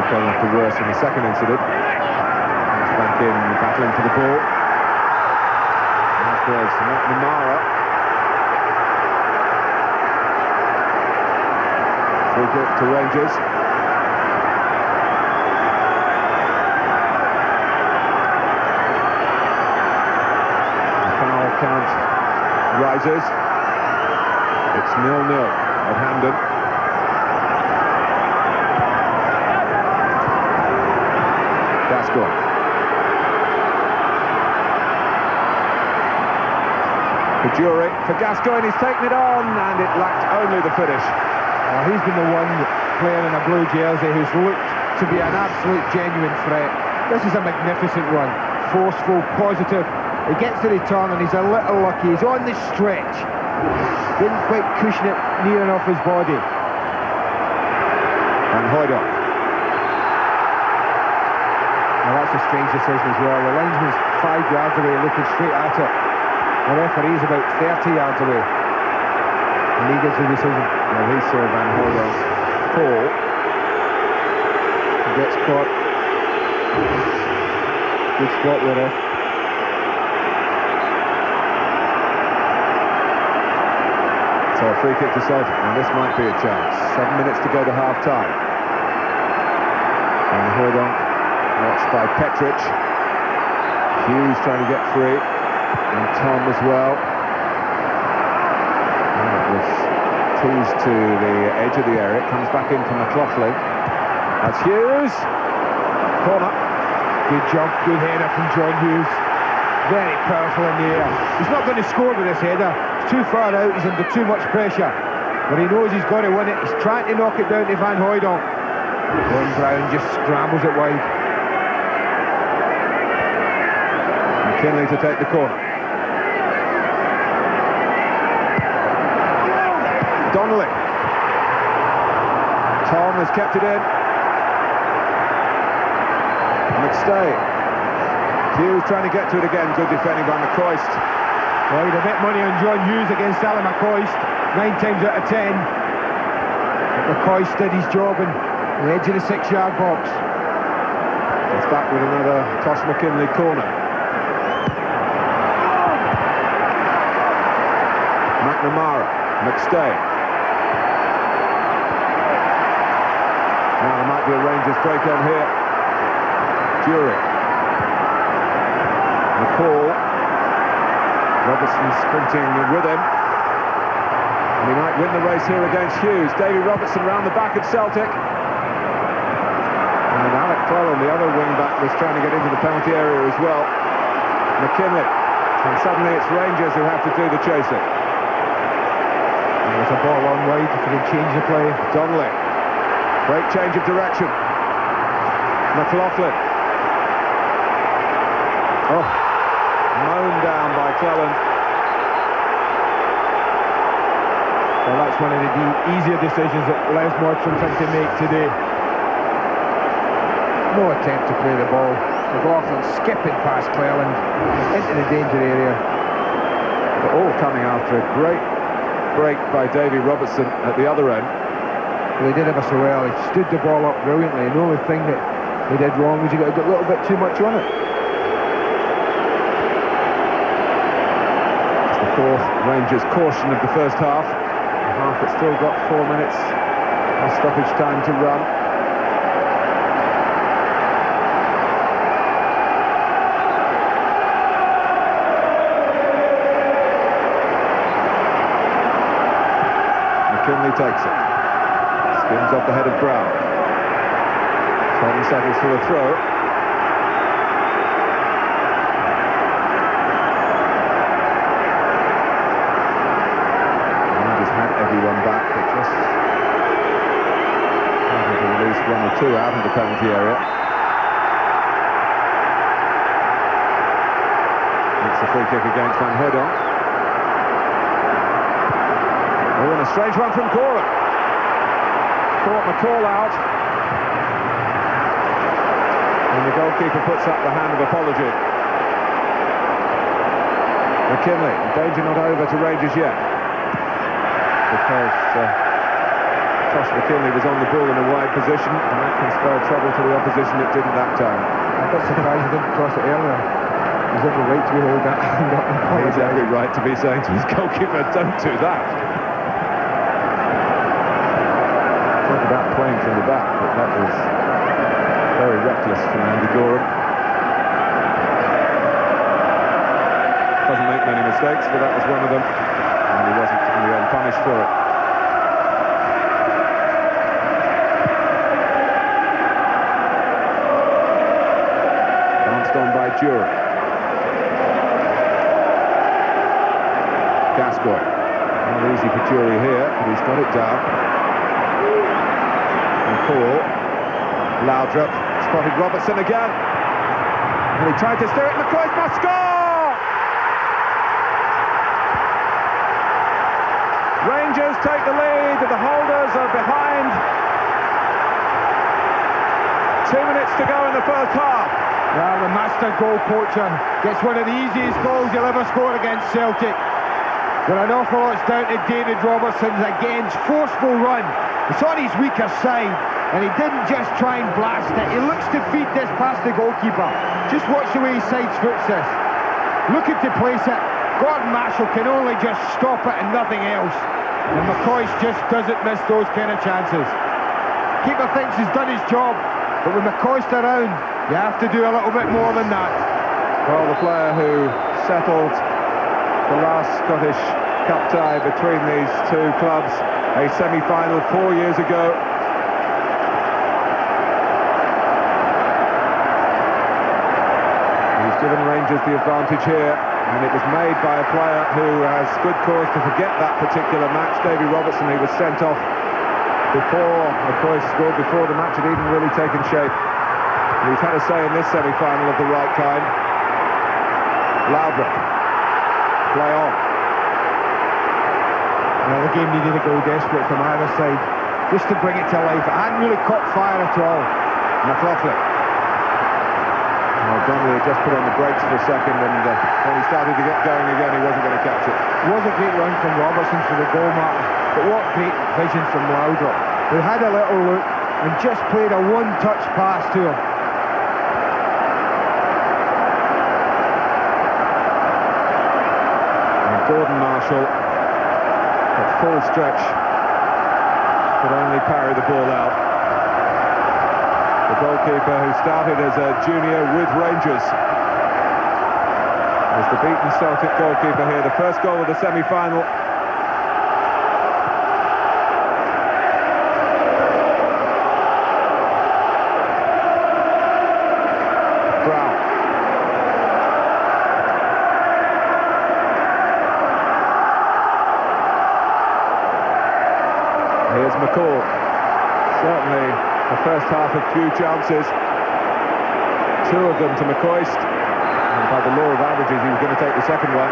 A: came off the worst in the second incident, is back in, battling for the ball. That was McNamara. Free kick to Rangers. Count rises. It's 0-0 at Hampden. Gascoigne. For Jury, for Gascoigne, he's taken it on, and it lacked only the finish.
B: He's been the one player in a blue jersey who's looked to be an absolute genuine threat. This is a magnificent run. Forceful, positive. He gets the return and he's a little lucky. He's on the stretch. Didn't quite cushion it near enough his body.
A: Van Hooijdonk.
B: Now that's a strange decision as well. The linesman's 5 yards away looking straight at it. The referee's about 30 yards away. And he gives the decision.
A: Well, he saw Van Hooijdonk fall.
B: He gets caught. Good spot there, eh?
A: So a free kick to Celtic. Now this might be a chance. 7 minutes to go to half-time. And Hordon, watched by Petric. Hughes trying to get free. And Tom as well. And it was teased to the edge of the area. It comes back in from McLaughlin. That's Hughes. Corner.
B: Good job, good header from John Hughes. Very powerful in the air. He's not going to score with this header. It's too far out, he's under too much pressure. But he knows he's got to win it. He's trying to knock it down to Van Hooijdonk. Ron Brown just scrambles it wide.
A: McKinley to take the corner. Donnelly. Tom has kept it in. McStay. Hughes trying to get to it again. Good defending by McCoist.
B: Well, he'd have bet money on John Hughes against Alan McCoist 9 times out of 10. But McCoist did his job in the edge of the 6-yard box.
A: It's back with another Tosh McKinley corner. McNamara. McStay. Now there might be a Rangers break on here. Dury. McCall. Robertson sprinting with him. And he might win the race here against Hughes. Davy Robertson round the back of Celtic. And Alec Cleland, the other wing-back, was trying to get into the penalty area as well. McKinley. And suddenly it's Rangers who have to do the chasing.
B: And there's a ball on wide if they change the play.
A: Donnelly. Great change of direction. McLaughlin. Oh, mown down by Cleland.
B: Well, that's one of the easier decisions that Les Mortram had to make today. No attempt to play the ball. McLaughlin skipping past Cleland into the danger area.
A: But all coming after a great break by Davy Robertson at the other end.
B: Well, he did ever so well. He stood the ball up brilliantly, and the only thing that he did wrong was he got a little bit too much on it.
A: It's the fourth Rangers caution of the first half. The half that's still got 4 minutes of stoppage time to run. McKinley takes it. Skims off the head of Brown. Tom settles for the throw. Rangers had everyone back, but just having to release 1 or 2 out of the penalty area. It's a free kick against Van Hooijdonk. Oh, and a strange one from Cora. Caught McCall out. And the goalkeeper puts up the hand of apology. McKinley, danger not over to Rangers yet. Because Tosh McKinley was on the ball in a wide position, and that can spell trouble to the opposition. It didn't that time.
B: I'm a bit surprised he didn't cross it earlier. He's every right to be holding that hand up.
A: He has every right to be saying to his goalkeeper, don't do that. Talk about playing from the back, but that was very reckless from Andy Gorham. Doesn't make many mistakes, but that was one of them, and he wasn't in the end punished for it. Danced on by Dury. Gascoigne. Not easy for Dury here, but he's got it down. McCall. Laudrup spotted Robertson again. And he tried to steer it. McCoist must score! Rangers take the lead. The holders are behind. 2 minutes to go in the first half.
B: Well, the master goal poacher gets one of the easiest goals he'll ever score against Celtic. But an awful lot's down to David Robertson's again forceful run. It's on his weaker side, and he didn't just try and blast it. He looks to feed this past the goalkeeper. Just watch the way he sidefoots this. Looking to place it. Gordon Marshall can only just stop it and nothing else. And McCoist just doesn't miss those kind of chances. Keeper thinks he's done his job, but with McCoist around, you have to do a little bit more than that.
A: Well, the player who settled the last Scottish Cup tie between these two clubs, a semi-final 4 years ago. He's given Rangers the advantage here, and it was made by a player who has good cause to forget that particular match, Davy Robertson. He was sent off before McCoist scored, before the match had even really taken shape. And he's had a say in this semi-final of the right kind. Loudrick, play on.
B: Well, the game needed a goal desperate from either side, just to bring it to life. It hadn't really caught fire at all.
A: McLaughlin. Well, Donnelly just put on the brakes for a second, and when he started to get going again, he wasn't going to catch it.
B: It was a great run from Robertson for the goal marker, but what great vision from Loudrick, who had a little look and just played a one-touch pass to him.
A: Gordon Marshall, at full stretch, could only parry the ball out. The goalkeeper, who started as a junior with Rangers, is the beaten Celtic goalkeeper here. The first goal of the semi-final. Here's McCall. Certainly the first half of few chances. Two of them to McCoist. And by the law of averages, he was going to take the second one.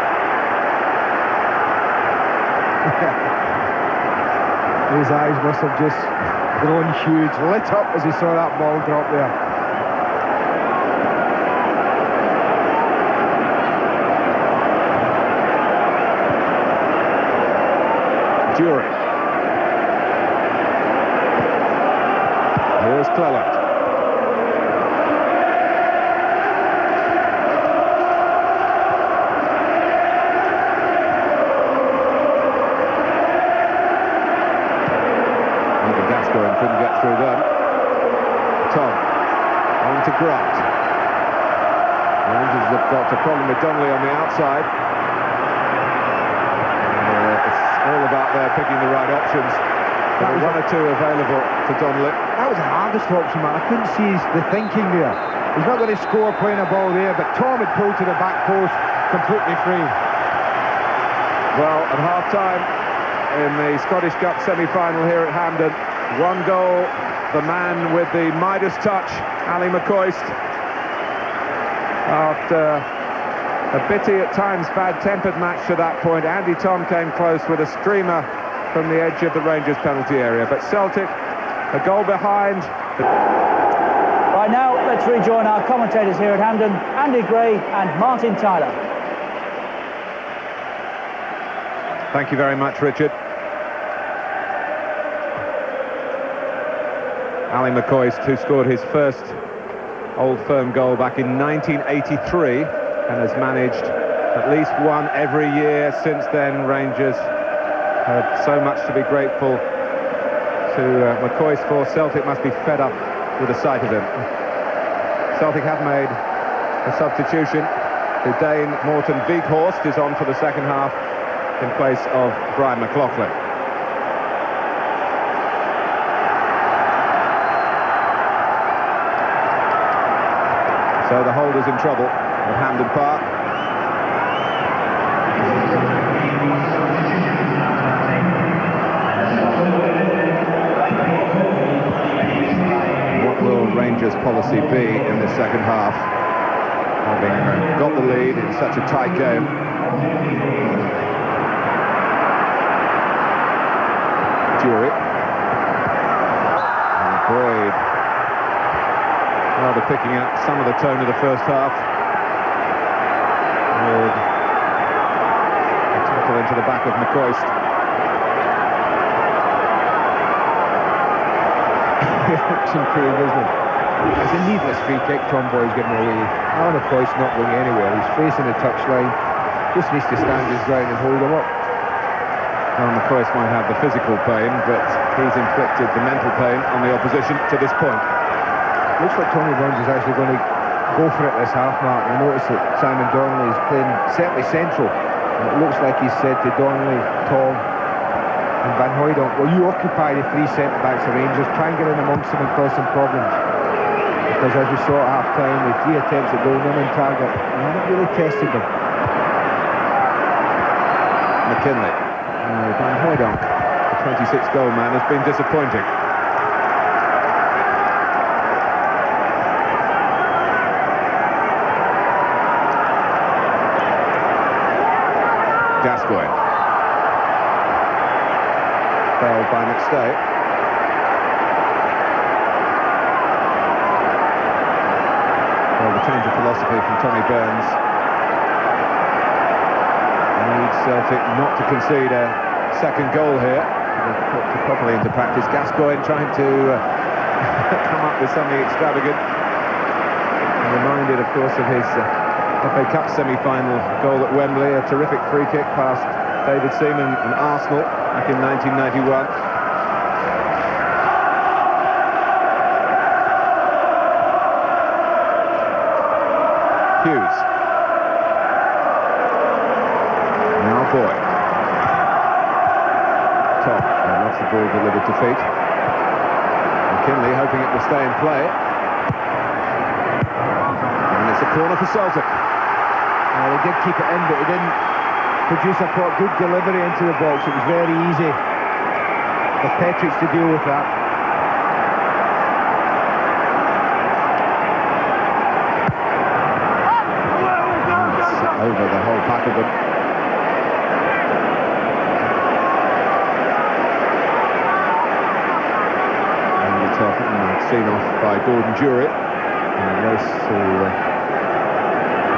B: His eyes must have just grown huge, lit up as he saw that ball drop there.
A: Jury. Here's Cleland. Gascoigne couldn't get through them. Tom on to Grant. Rangers have got a problem with Donnelly on the outside. It's all about their picking the right options. There were one or two available to Donnelly.
B: That was the hardest option, man. I couldn't see the thinking there. He's not going to score playing a ball there, but Tom had pulled to the back post completely free.
A: Well, at half-time in the Scottish Cup semi-final here at Hampden, one goal, the man with the Midas touch, Ali McCoist. After a bitty, at times bad-tempered match to that point, Andy Tom came close with a streamer from the edge of the Rangers penalty area. But Celtic, a goal behind.
C: Right now, let's rejoin our commentators here at Hampden, Andy Gray and Martin Tyler.
A: Thank you very much, Richard. Ali McCoist, who scored his first Old Firm goal back in 1983 and has managed at least one every year since then. Rangers had so much to be grateful to McCoist for. Celtic must be fed up with the sight of him. Celtic have made a substitution. The Dane Morten Weghorst is on for the second half in place of Brian McLaughlin. So the holders in trouble at Hampden Park. What will Rangers' policy be in the second half, having got the lead in such a tight game? Jury. And Boyd rather picking up some of the tone of the first half. With a tackle into the back of McCoist.
B: It's improved, isn't it? It's a needless free kick Tom Boy's giving away. Alan McCoist's not going anywhere. He's facing the touchline. Just needs to stand his ground and hold him up.
A: Alan McCoist might have the physical pain, but he's inflicted the mental pain on the opposition to this point.
B: Looks like Tommy Burns is actually going to go for it this half mark. I notice that Simon Donnelly is playing certainly central. And it looks like he's said to Donnelly, Tom and Van Hooijdonk, well, you occupy the three centre-backs of Rangers, try and get in amongst them and cause some problems. Because as we saw at half-time, with 3 attempts at goal, none on target, and haven't really tested them.
A: McKinley. Van Hooijdonk, the 26-goal man, has been disappointing. Gascoigne. Fell by mistake. Well, the change of philosophy from Tommy Burns needs Celtic not to concede a second goal here. Put properly into practice. Gascoigne trying to come up with something extravagant. And reminded, of course, of his FA Cup semi-final goal at Wembley, a terrific free kick past David Seaman and Arsenal back in 1991. Hughes. Now Boyd. Top. Lots the ball delivered to feet. McKinley hoping it will stay in play. And it's a corner for Celtic.
B: They did keep it in, but they didn't produce a good delivery into the box. It was very easy for Petric to deal with that.
A: It's over the whole pack of them. And it's seen off by Gordon Jury. And race to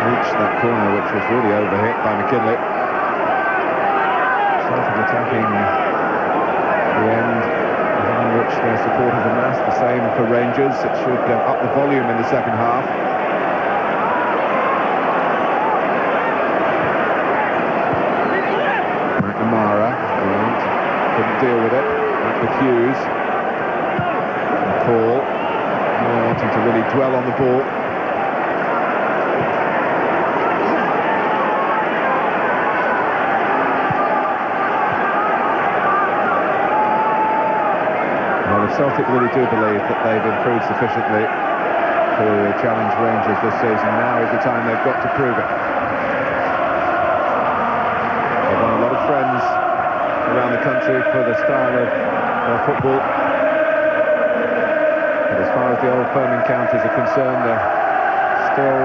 A: reach that corner, which was really overhit by McKinley. Celtic attacking the end on which their supporters amassed. The same for Rangers. It should up the volume in the second half. McNamara couldn't deal with it. Back to Hughes. Paul wanting to really dwell on the ball. Celtic really do believe that they've improved sufficiently to challenge Rangers this season. Now is the time they've got to prove it. They've won a lot of friends around the country for the style of football. But as far as the old firming counties are concerned, they're still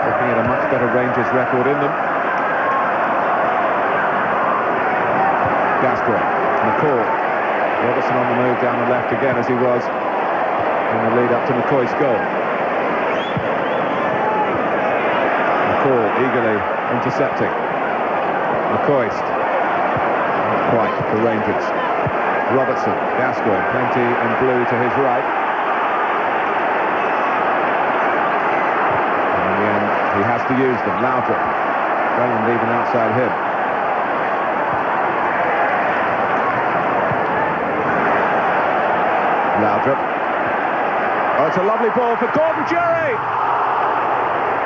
A: looking at a much better Rangers record in them. Gascoigne, McCall. Robertson on the move down the left again, as he was in the lead up to McCoist's goal. McCall eagerly intercepting. McCoist, not quite for Rangers. Robertson, Gascoigne, plenty in blue to his right. And in the end, he has to use them. Laudrup, Welland even outside him. Laudrup. Oh, it's a lovely ball for Gordon Jury!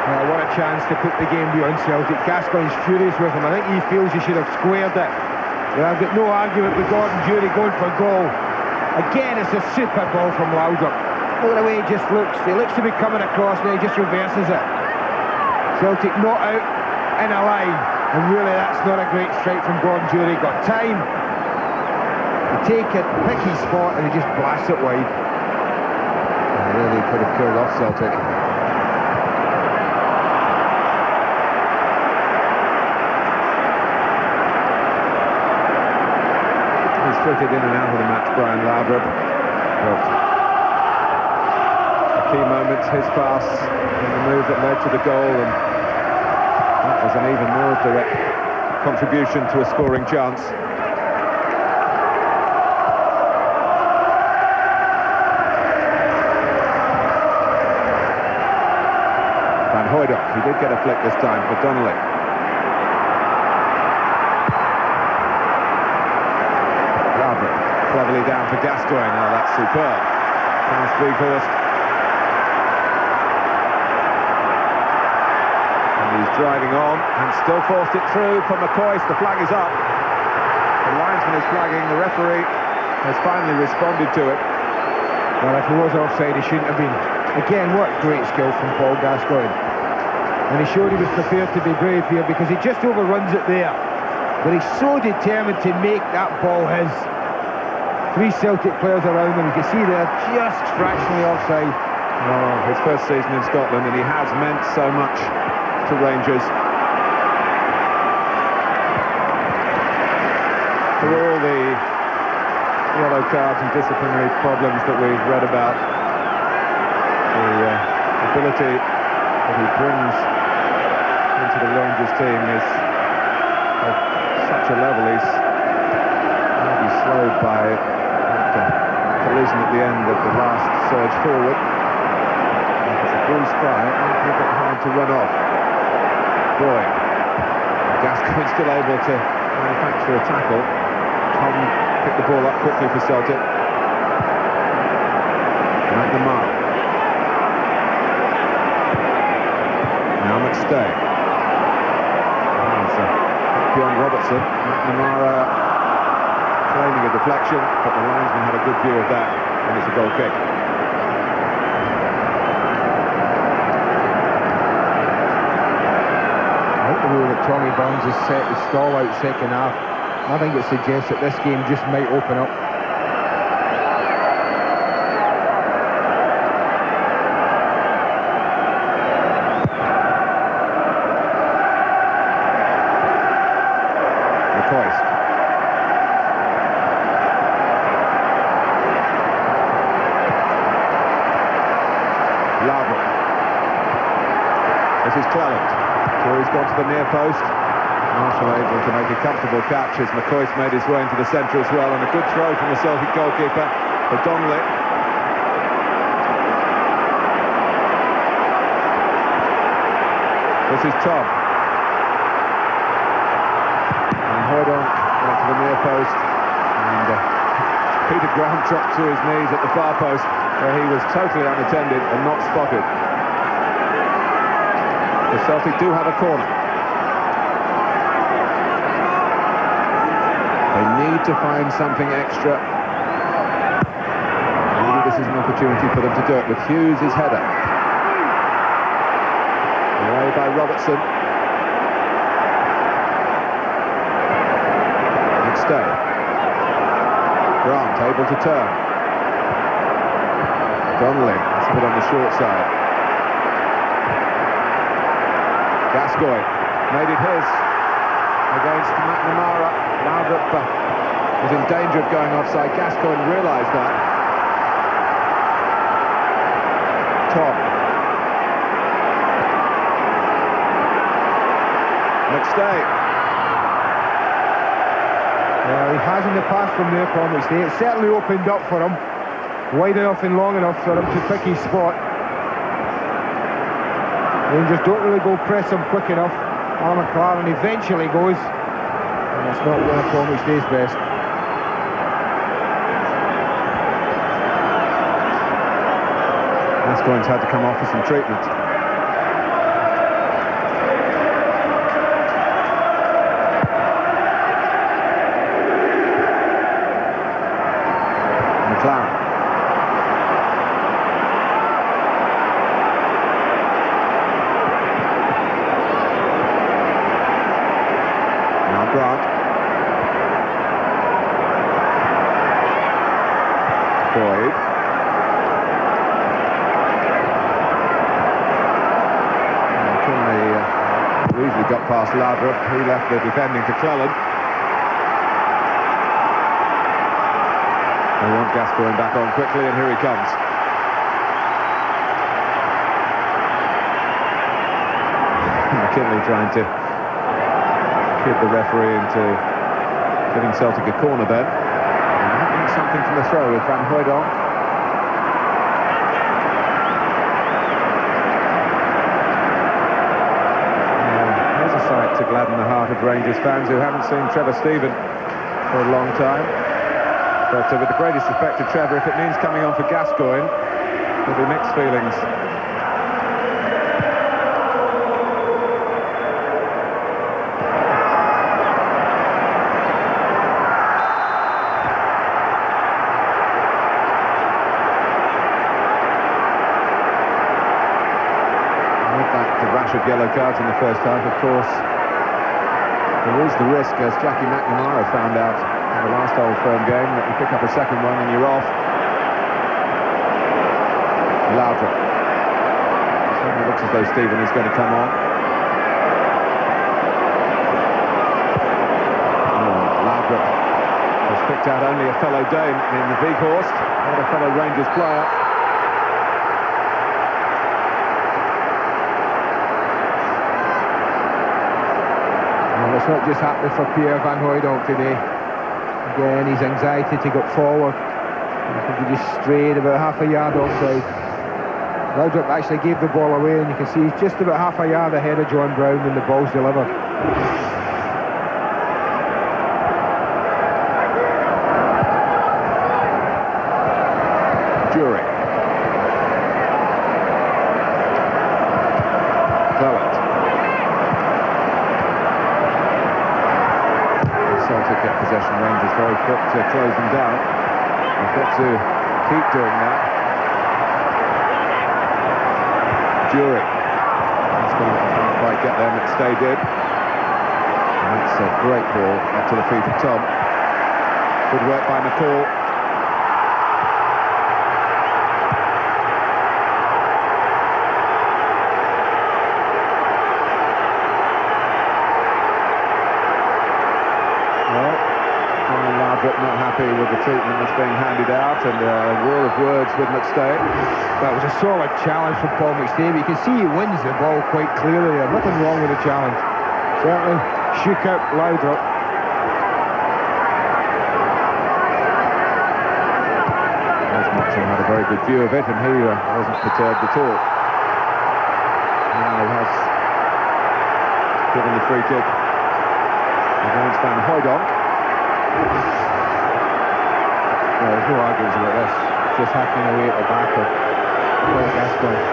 B: Well, what a chance to put the game beyond Celtic. Gascoigne's furious with him. I think he feels he should have squared it. Well, I've got no argument with Gordon Jury going for goal. Again, it's a super ball from Laudrup. Look at the way he just looks. He looks to be coming across, now he just reverses it. Celtic not out in a line. And really, that's not a great strike from Gordon Jury. Got time. Take it, pick his spot, and he just blasts it wide.
A: Really could have killed off Celtic. He's flitted in and out of the match, Brian Laudrup. But a key moment, his pass in the move that led to the goal, and that was an even more direct contribution to a scoring chance. He did get a flick this time for Donnelly. Cleverly down for Gascoigne. Oh, that's superb. Past Weghorst. And he's driving on and still forced it through for McCoist. The flag is up. The linesman is flagging. The referee has finally responded to it.
B: Well, if he was offside, he shouldn't have been. Again, what great skill from Paul Gascoigne. And he showed he was prepared to be brave here because he just overruns it there. But he's so determined to make that ball his. 3 Celtic players around him, you can see they're just fractionally offside.
A: Oh, his first season in Scotland, and he has meant so much to Rangers. For all the yellow cards and disciplinary problems that we've read about, the ability that he brings into the Rangers team is of such a level. He's maybe slowed by collision at the end of the last surge forward. If it's a blue spy, it might be a bit hard to run off. Boy, Gascoigne still able to manufacture a tackle. Tom picked the ball up quickly for Celtic. McNamara. Now McStay. It's beyond Robertson. McNamara claiming a deflection, but the linesman had a good view of that, and it's a goal kick.
B: I think the way that Tommy Burns has set the stall out second half, I think it suggests that this game just might open up.
A: McCoist. This is Cleland. He's gone to the near post. Marshall able to make a comfortable catch as McCoist made his way into the centre as well, and a good throw from the Celtic goalkeeper for Donnelly. This is Tom. And Hoydon went to the near post, and Peter Graham dropped to his knees at the far post, where he was totally unattended and not spotted. The Celtic do have a corner. They need to find something extra. Maybe this is an opportunity for them to do it with Hughes' header. Away by Robertson. McStay. Grant able to turn. Donnelly, that's a bit on the short side. Gascoigne made it his against McNamara. Laudrup was in danger of going offside. Gascoigne realised that. Tom. McStay.
B: Well, he has in the past from there, Paul McStay. It certainly opened up for him. Wide enough and long enough for him to pick his spot. Rangers don't really go press him quick enough. Alan McLaren eventually goes, and that's not one of Paul McStay's best.
A: Gascoigne's had to come off for some treatment. McLaren. Grant. Boyd. Kinley easily got past Laudrup. He left the defending to Cleland. They want Gascoigne back on quickly, and here he comes. McKinley trying to kid the referee into giving Celtic a corner then. And that means something from the throw with Van Hooydonk. sadden the heart of Rangers fans who haven't seen Trevor Steven for a long time. But with the greatest respect to Trevor, if it means coming on for Gascoigne, there'll be mixed feelings. Of yellow cards in the first half, of course. There is the risk, as Jackie McNamara found out in the last Old Firm game, that you pick up a second one and you're off. Laudrup. Certainly looks as though Steven is going to come on. Laudrup has picked out only a fellow Dane in the Weghorst, not a fellow Rangers player.
B: It's not just happening for Pierre Van Hooijdonk today. Again, his anxiety to go forward. I think he just strayed about half a yard offside. Laudrup actually gave the ball away, and you can see he's just about half a yard ahead of John Brown when the ball's delivered.
A: Jury. Celtic get possession, Rangers very quick to close them down. They've got to keep doing that. Jury. Didn't quite get there, McStay did. And that's a great ball up to the feet of Tom. Good work by McCall. Not happy with the treatment that's being handed out, and a war of words with McStay.
B: That was a solid challenge from Paul McStay, but you can see he wins the ball quite clearly there. Nothing wrong with the challenge. Certainly shook out Laudrup.
A: Matson had a very good view of it, and he wasn't perturbed at all. Now he has given the free kick against Van Hooijdonk.
B: There's no arguments about this. Just hacking away at the back of Gascoigne.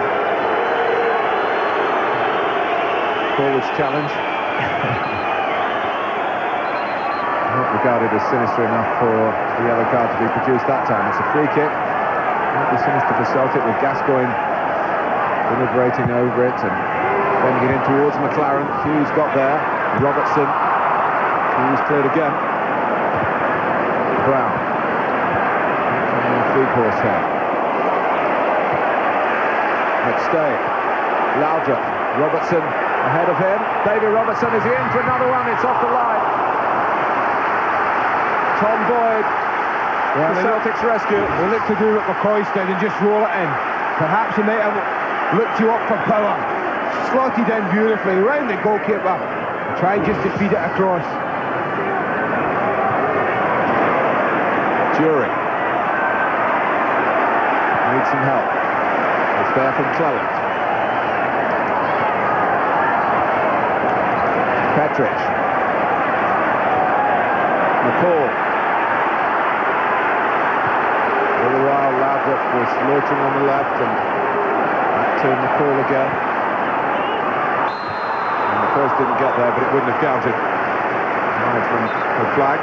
A: Forwards challenge. Not regarded as sinister enough for the yellow card to be produced that time. It's a free kick. Might be sinister for Celtic, with Gascoigne deliberating over it and bending it in towards McLaren. Hughes got there. Robertson. Hughes cleared again. Brown. Weghorst here. McStay. Laudrup. Robertson ahead of him. Davy Robertson, is he in for another one? It's off the line. Tom Boyd.
B: Well,
A: the Celtic's rescue.
B: They look to do what McCoy's did and just roll it in. Perhaps he might have looked you up for power. Slotted in beautifully round the goalkeeper. Tried just to feed it across.
A: Jury. Needs some help. It's there from Cleland. Petric. McCall. All the while Laudrup was loitering on the left, and back to McCall again. And the first didn't get there, but it wouldn't have counted. Management the flag.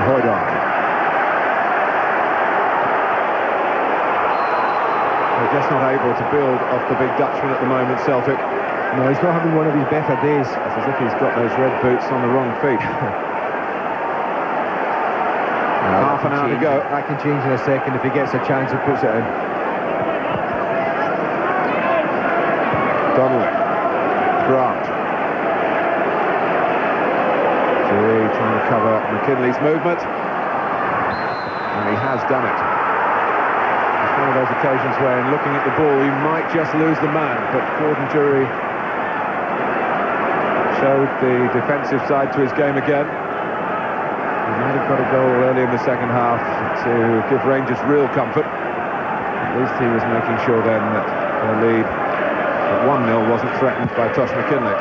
A: Hooijdonk. They're just not able to build off the big Dutchman at the moment, Celtic.
B: No, he's not having one of his better days.
A: It's as if he's got those red boots on the wrong feet. Half an hour to go.
B: That can change in a second if he gets a chance and puts it in.
A: Donnelly. Grant. Trying to cover McKinley's movement, and he has done it. It's one of those occasions where, in looking at the ball, you might just lose the man, but Gordon Jury showed the defensive side to his game again. He Might have got a goal early in the second half to give Rangers real comfort. At least he was making sure then that their lead at 1-0 wasn't threatened by Tosh McKinley.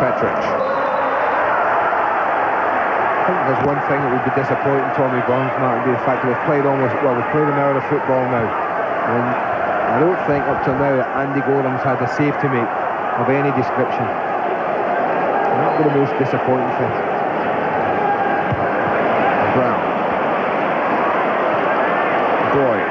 A: Petric.
B: I think there's one thing that would be disappointing Tommy Burns, Mark, would be the fact that we've played an hour of football now, and I don't think up till now that Andy Goram's had a save to make of any description. And that would be the most disappointing thing.
A: Brown. Boyd.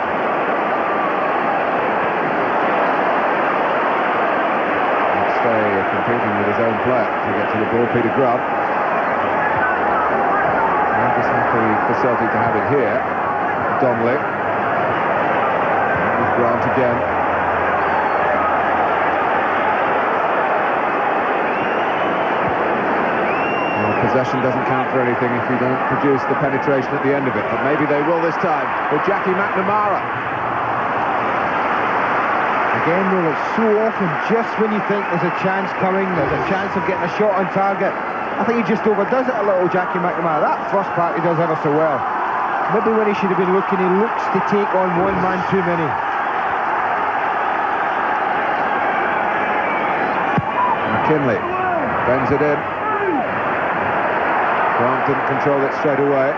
A: Stay competing with his own player to get to the ball, Peter Grubb. Just happy for Celtic to have it here. Donnelly. With Grant again. Well, possession doesn't count for anything if you don't produce the penetration at the end of it, but maybe they will this time with Jackie McNamara.
B: Again, though, it's so often just when you think there's a chance coming, there's a chance of getting a shot on target, I think he just overdoes it a little, Jackie McNamara. That first part he does ever so well. Maybe when he should have been looking, he looks to take on one man too many.
A: McKinley bends it in. Grant didn't control it straight away.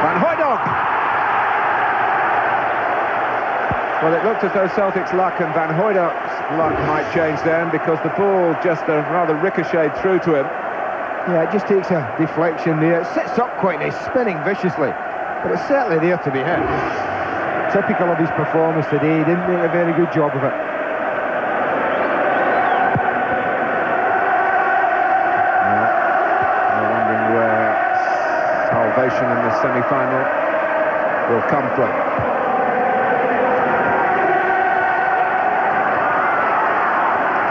A: Van Hooijdonk! Well, it looked as though Celtic's luck and Van Hooijdonk's luck might change then, because the ball just rather ricocheted through to him.
B: Yeah, it just takes a deflection there. It sits up quite nice, spinning viciously, but it's certainly there to be hit. Typical of his performance today, he didn't make a very good job of it.
A: I'm wondering where salvation in the semi-final will come from.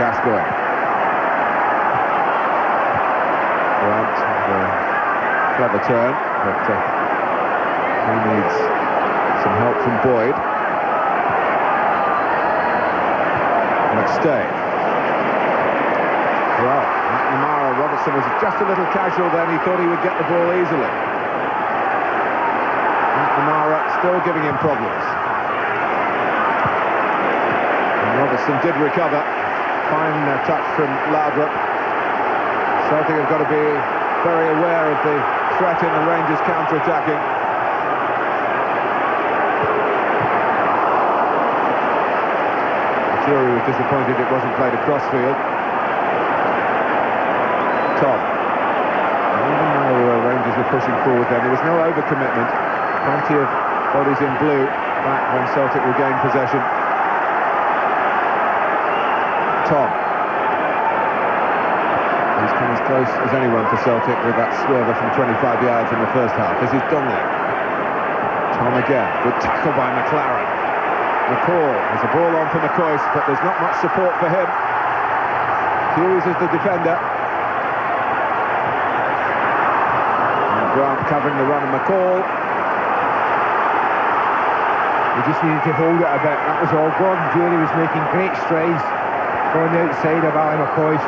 A: Gascoigne. Grant with a clever turn, but he needs some help from Boyd. McStay. Well, McNamara, Robertson was just a little casual then, he thought he would get the ball easily. McNamara still giving him problems. And Robertson did recover. Fine touch from Laudrup. Celtic have got to be very aware of the threat in the Rangers counter-attacking. The jury was disappointed it wasn't played across field. Tom. Even though Rangers were pushing forward then, there was no overcommitment. Plenty of bodies in blue back when Celtic regained possession. Tom. He's come as close as anyone for Celtic with that swerver from 25 yards in the first half. This is Donnelly. Tom again. Good tackle by McLaren. McCall has a ball on for McCoy, but there's not much support for him. Hughes is the defender. And Grant covering the run of McCall.
B: He just needed to hold it a bit, that was all. Gordon Jury was making great strides on the outside of Ali McCoist.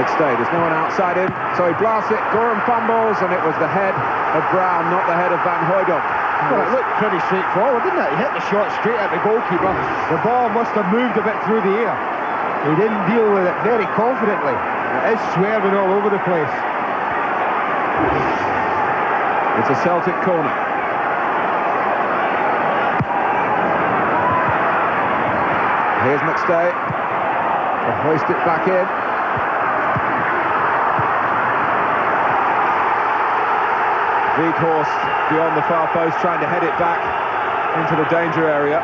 A: McStay, there's no one outside him, so he blasts it. Gorham fumbles, and it was the head of Brown, not the head of Van Hooijdonk.
B: Well, it looked pretty straightforward, didn't it? He hit the shot straight at the goalkeeper. The ball must have moved a bit through the air. He didn't deal with it very confidently. It is swerving all over the place.
A: It's a Celtic corner. Here's McStay. To hoist it back in. Weghorst beyond the far post, trying to head it back into the danger area.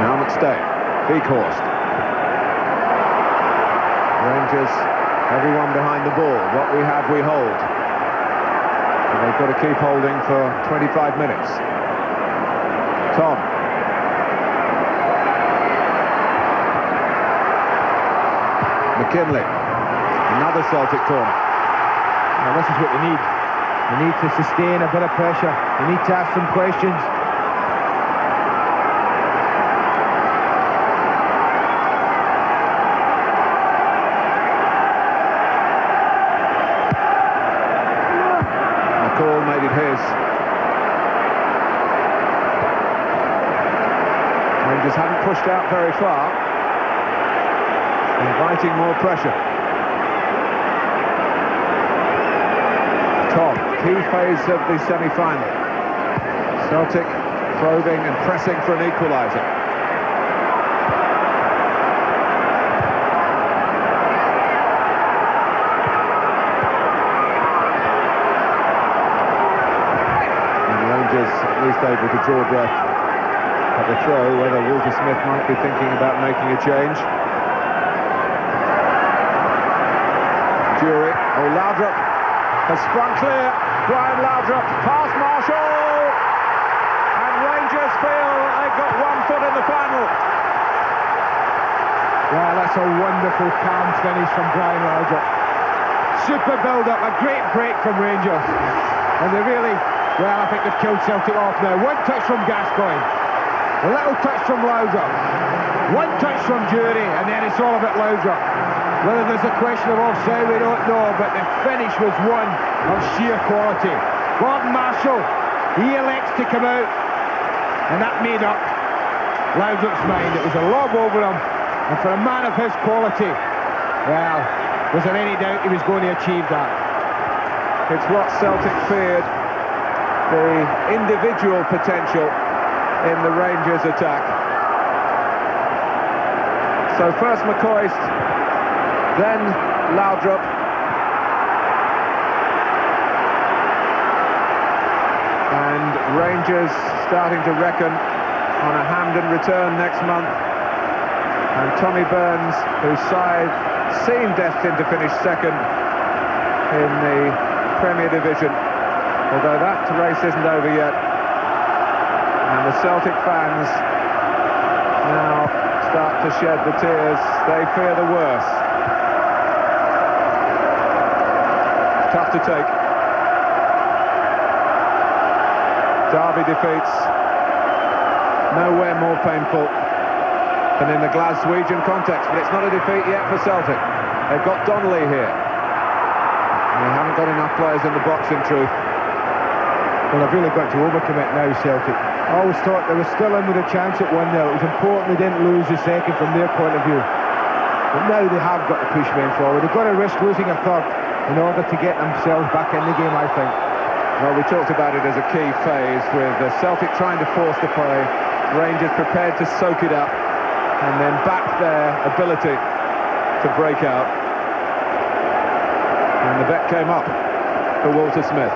A: Now McStay. Weghorst. Rangers, everyone behind the ball. What we have, we hold. And they've got to keep holding for 25 minutes. Tom. McKinley. Another Celtic corner.
B: Now this is what they need. They need to sustain a bit of pressure. They need to ask some questions.
A: need his. Rangers haven't pushed out very far, inviting more pressure. Tom, key phase of the semi-final. Celtic probing and pressing for an equaliser. And Rangers at least able to draw breath at the throw, whether Walter Smith might be thinking about making a change. Jury, Laudrup has sprung clear. Brian Laudrup past Marshall, and Rangers feel they've got 1 foot in the final.
B: Well, that's a wonderful calm finish from Brian Laudrup. Super build-up, a great break from Rangers, and they really, well, I think they've killed Celtic off now. 1 touch from Gascoigne, a little touch from Laudrup, 1 touch from Jury, and then it's all about Laudrup. Whether there's a question of offside, we don't know, but the finish was one of sheer quality. Gordon Marshall, he elects to come out, and that made up Laudrup's mind. It was a lob over him, and for a man of his quality, well, was there any doubt he was going to achieve that?
A: It's what Celtic feared, the individual potential in the Rangers attack. So first McCoist, then Laudrup. And Rangers starting to reckon on a Hampden return next month. And Tommy Burns, whose side seemed destined to finish second in the Premier Division, although that race isn't over yet. And the Celtic fans now start to shed the tears. They fear the worst. Tough to take. Derby defeats nowhere more painful than in the Glaswegian context, but it's not a defeat yet for Celtic. They've got Donnelly here. And they haven't got enough players in the box, in truth.
B: Well, they've really got to overcommit now, Celtic. I always thought they were still in with a chance at 1-0. It was important they didn't lose the second from their point of view. But now they have got to push men forward. They've got to risk losing a third in order to get themselves back in the game, I think.
A: Well, we talked about it as a key phase, with Celtic trying to force the play, Rangers prepared to soak it up, and then back their ability to break out. And the bet came up for Walter Smith.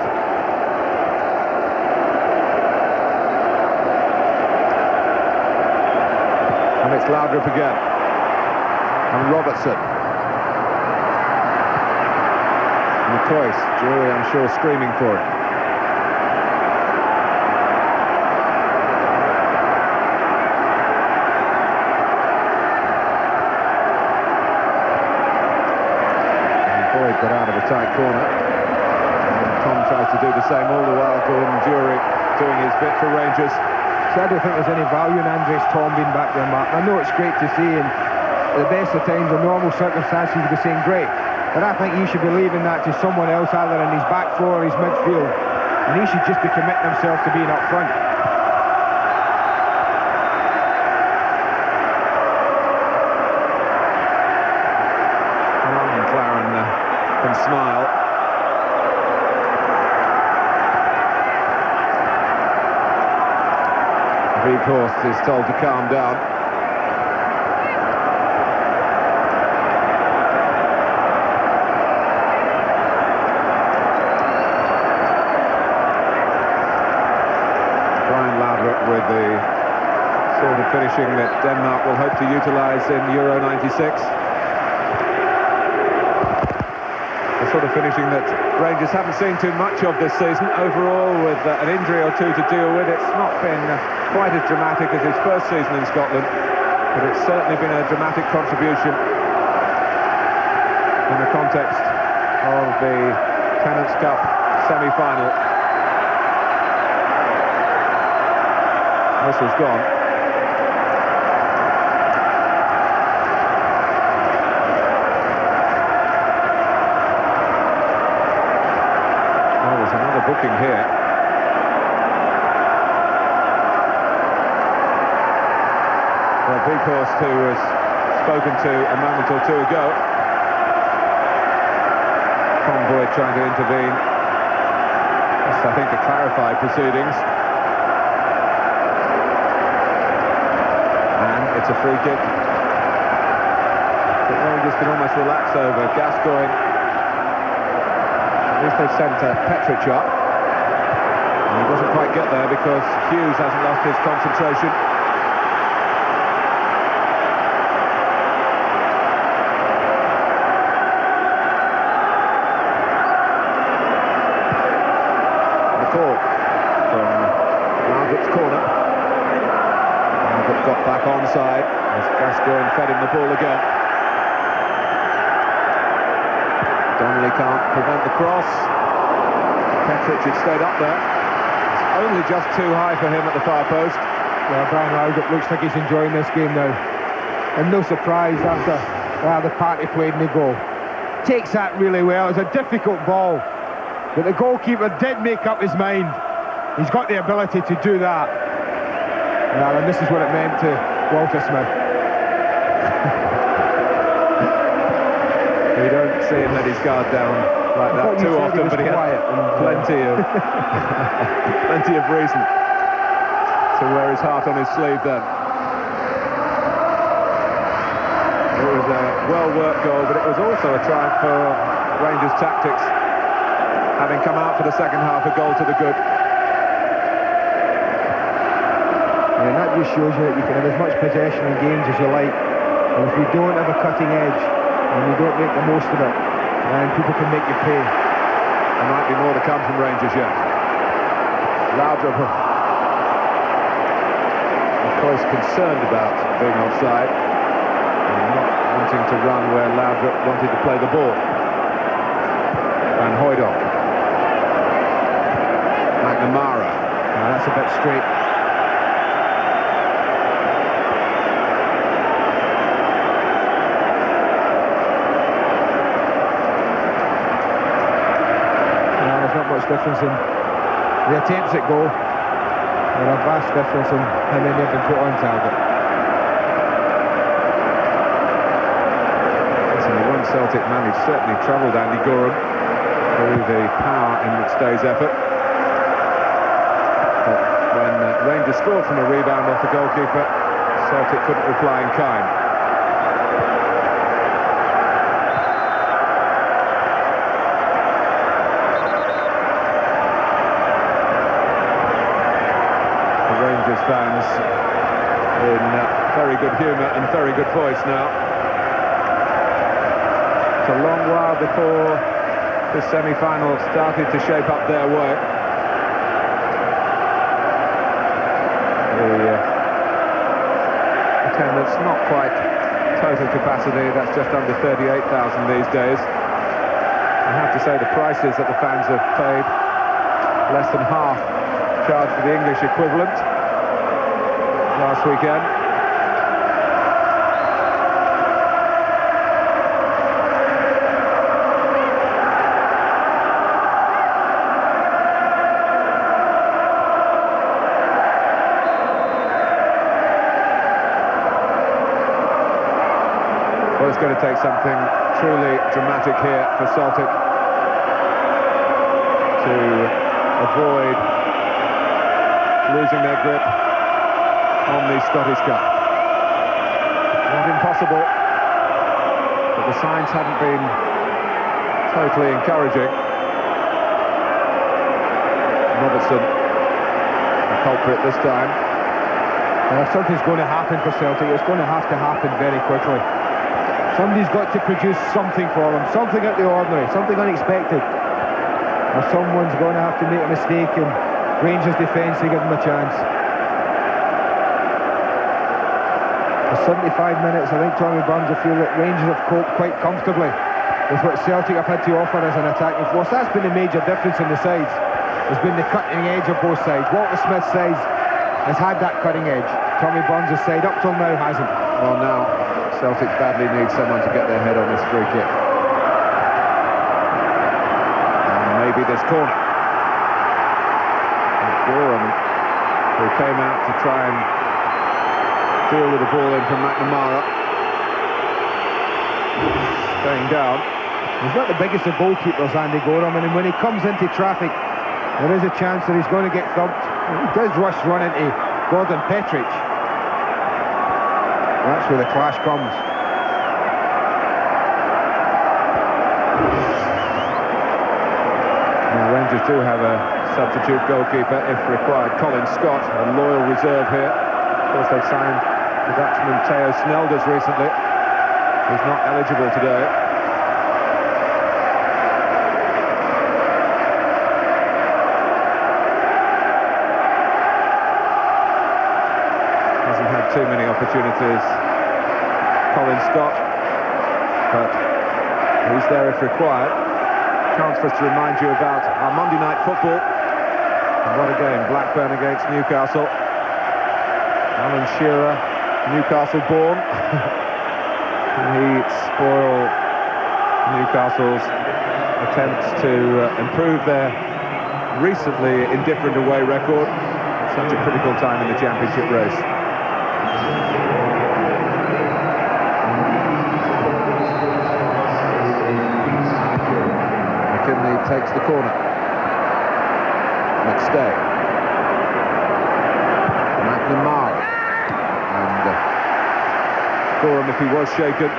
A: And it's Laudrup again. And Robertson. McCoist, Jury, I'm sure, screaming for it. Got out of a tight corner, and Tom tries to do the same all the while. Gordon Jury doing his bit for Rangers.
B: So I don't think there's any value in Andres Tom being back there, Mark. I know it's great to see, and at the best of times, in normal circumstances, you'd be saying great, but I think you should be leaving that to someone else, either in his back four or his midfield, and he should just be committing himself to being up front.
A: And smile. Weghorst is told to calm down. Brian Laudrup with the sort of finishing that Denmark will hope to utilise in Euro 96. Sort of finishing that Rangers haven't seen too much of this season overall, with an injury or two to deal with. It's not been quite as dramatic as his first season in Scotland, but it's certainly been a dramatic contribution in the context of the Tennent's Cup semi-final. Whistle's gone. Booking here. Weghorst, who was spoken to a moment or two ago. Convoy trying to intervene. Just, I think, to clarify proceedings. And it's a free kick. The Rangers can almost relax over Gascoigne. At least they've sent Petric up. And he doesn't quite get there because Hughes hasn't lost his concentration. The call from Margaret's corner. Margaret got back onside as Gascoigne fed him the ball again. Donnelly can't prevent the cross. Petric had stayed up there. It's only just too high for him at the far post.
B: Yeah, Brian Laudrup looks like he's enjoying this game now. And no surprise after the part he played in the goal. Takes that really well. It's a difficult ball. But the goalkeeper did make up his mind. He's got the ability to do that. And this is what it meant to Walter Smith.
A: You don't see him let his guard down like that too often, but he had plenty of reason to wear his heart on his sleeve then. It was a well-worked goal, but it was also a triumph for Rangers' tactics, having come out for the second half, a goal to the good.
B: And that just shows you that you can have as much possession in games as you like, and if you don't have a cutting edge and you don't make the most of it, then people can make you pay.
A: There might be more to come from Rangers yet. Laudrup, of course, concerned about being offside and not wanting to run where Laudrup wanted to play the ball. Van Hooijdonk. McNamara.
B: That's a bit straight. Much difference in the attempts at goal, and a vast difference in how many have been put on target.
A: Certainly one Celtic man who certainly troubled Andy Gorham through the power in each day's effort. But when Rangers scored from a rebound off the goalkeeper, Celtic couldn't reply in kind. Rangers fans in very good humour and very good voice now. It's a long while before this semi-final started to shape up their way. The attendance not quite total capacity, that's just under 38,000 these days. I have to say the prices that the fans have paid, less than half charged for the English equivalent last weekend. Well, it's going to take something truly dramatic here for Celtic to avoid losing their grip on the Scottish Cup. Not impossible, but the signs haven't been totally encouraging. Robertson, the culprit this time.
B: And if something's going to happen for Celtic, it's going to happen very quickly. Somebody's got to produce something for them, something out of the ordinary, something unexpected. Or someone's going to have to make a mistake and Rangers defence to give them a chance. For 75 minutes, I think Tommy Burns will feel that Rangers have coped quite comfortably with what Celtic have had to offer as an attacking force. That's been the major difference in the sides. There's been the cutting edge of both sides. Walter Smith's side has had that cutting edge. Tommy Burns' side up till now hasn't.
A: Well, now Celtic badly need someone to get their head on this free kick. And maybe this corner. And Gorham, who came out to try and fielded the ball in from McNamara. Staying down.
B: He's not the biggest of goalkeepers, Andy Gorham, and when he comes into traffic, there is a chance that he's going to get thumped. He does run into Gordon Petric. That's where the clash comes.
A: Now, Rangers do have a substitute goalkeeper if required. Colin Scott, a loyal reserve here. Of course, they've signed the Dutchman Theo Snelders recently. He's not eligible today. Hasn't had too many opportunities, Colin Scott, but he's there if required. Chance for us to remind you about our Monday night football. And what a game, Blackburn against Newcastle. Alan Shearer, Newcastle born. He spoiled Newcastle's attempts to improve their recently indifferent away record at such a critical time in the championship race. McKinley takes the corner. McStay. McNamara. And Gorham, if he was shaken,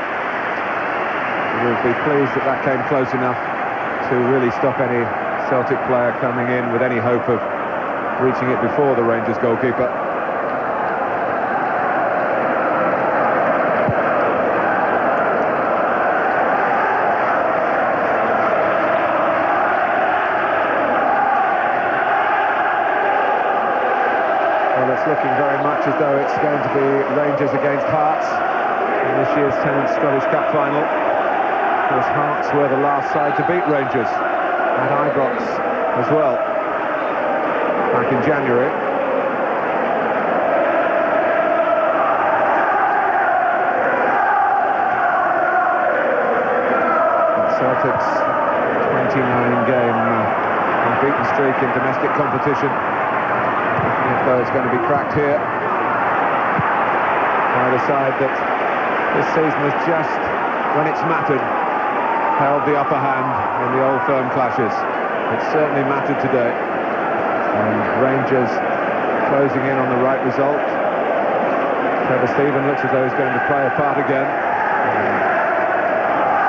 A: will be pleased that that came close enough to really stop any Celtic player coming in with any hope of reaching it before the Rangers goalkeeper. Well, it's looking very much as though it's going to be Rangers against Hearts in this year's Tennent's Scottish Cup final. Of course, Hearts were the last side to beat Rangers at Ibrox as well, back in January. And Celtic's 29-game unbeaten streak in domestic competition, looking as though it's going to be cracked here by the side that this season has just, when it's mattered, held the upper hand in the Old Firm clashes. It certainly mattered today. And Rangers closing in on the right result. Trevor Stephen looks as though he's going to play a part again.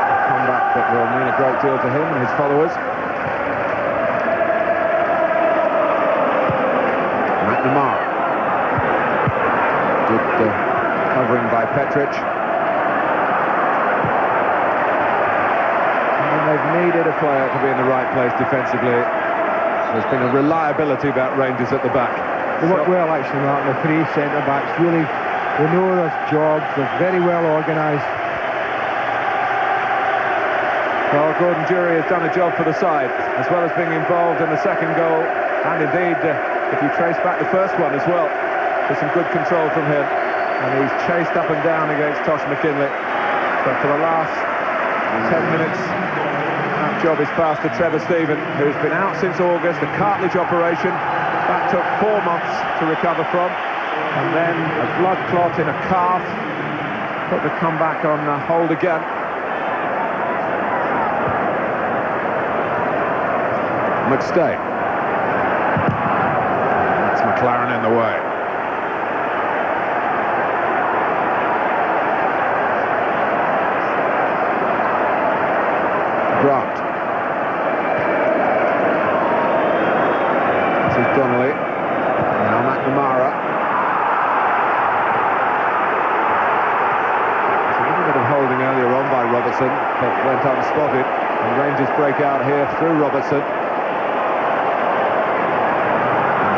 A: A comeback that will mean a great deal to him and his followers. McNamara. Good covering by Petric. They've needed a player to be in the right place defensively. There's been a reliability about Rangers at the back.
B: They work well, actually, Martin. The three centre-backs really, they know their jobs. They're very well organised.
A: Well, Gordon Durie has done a job for the side, as well as being involved in the second goal. And indeed, if you trace back the first one as well, there's some good control from him. And he's chased up and down against Tosh McKinley. But for the last 10 minutes, that job is passed to Trevor Stephen, who's been out since August, a cartilage operation. That took 4 months to recover from. And then a blood clot in a calf. Put the comeback on hold again. McStay. That's McLaren in the way. Grant. This is Donnelly. Now McNamara. There's a little bit of holding earlier on by Robertson, but went unspotted. And Rangers break out here through Robertson. And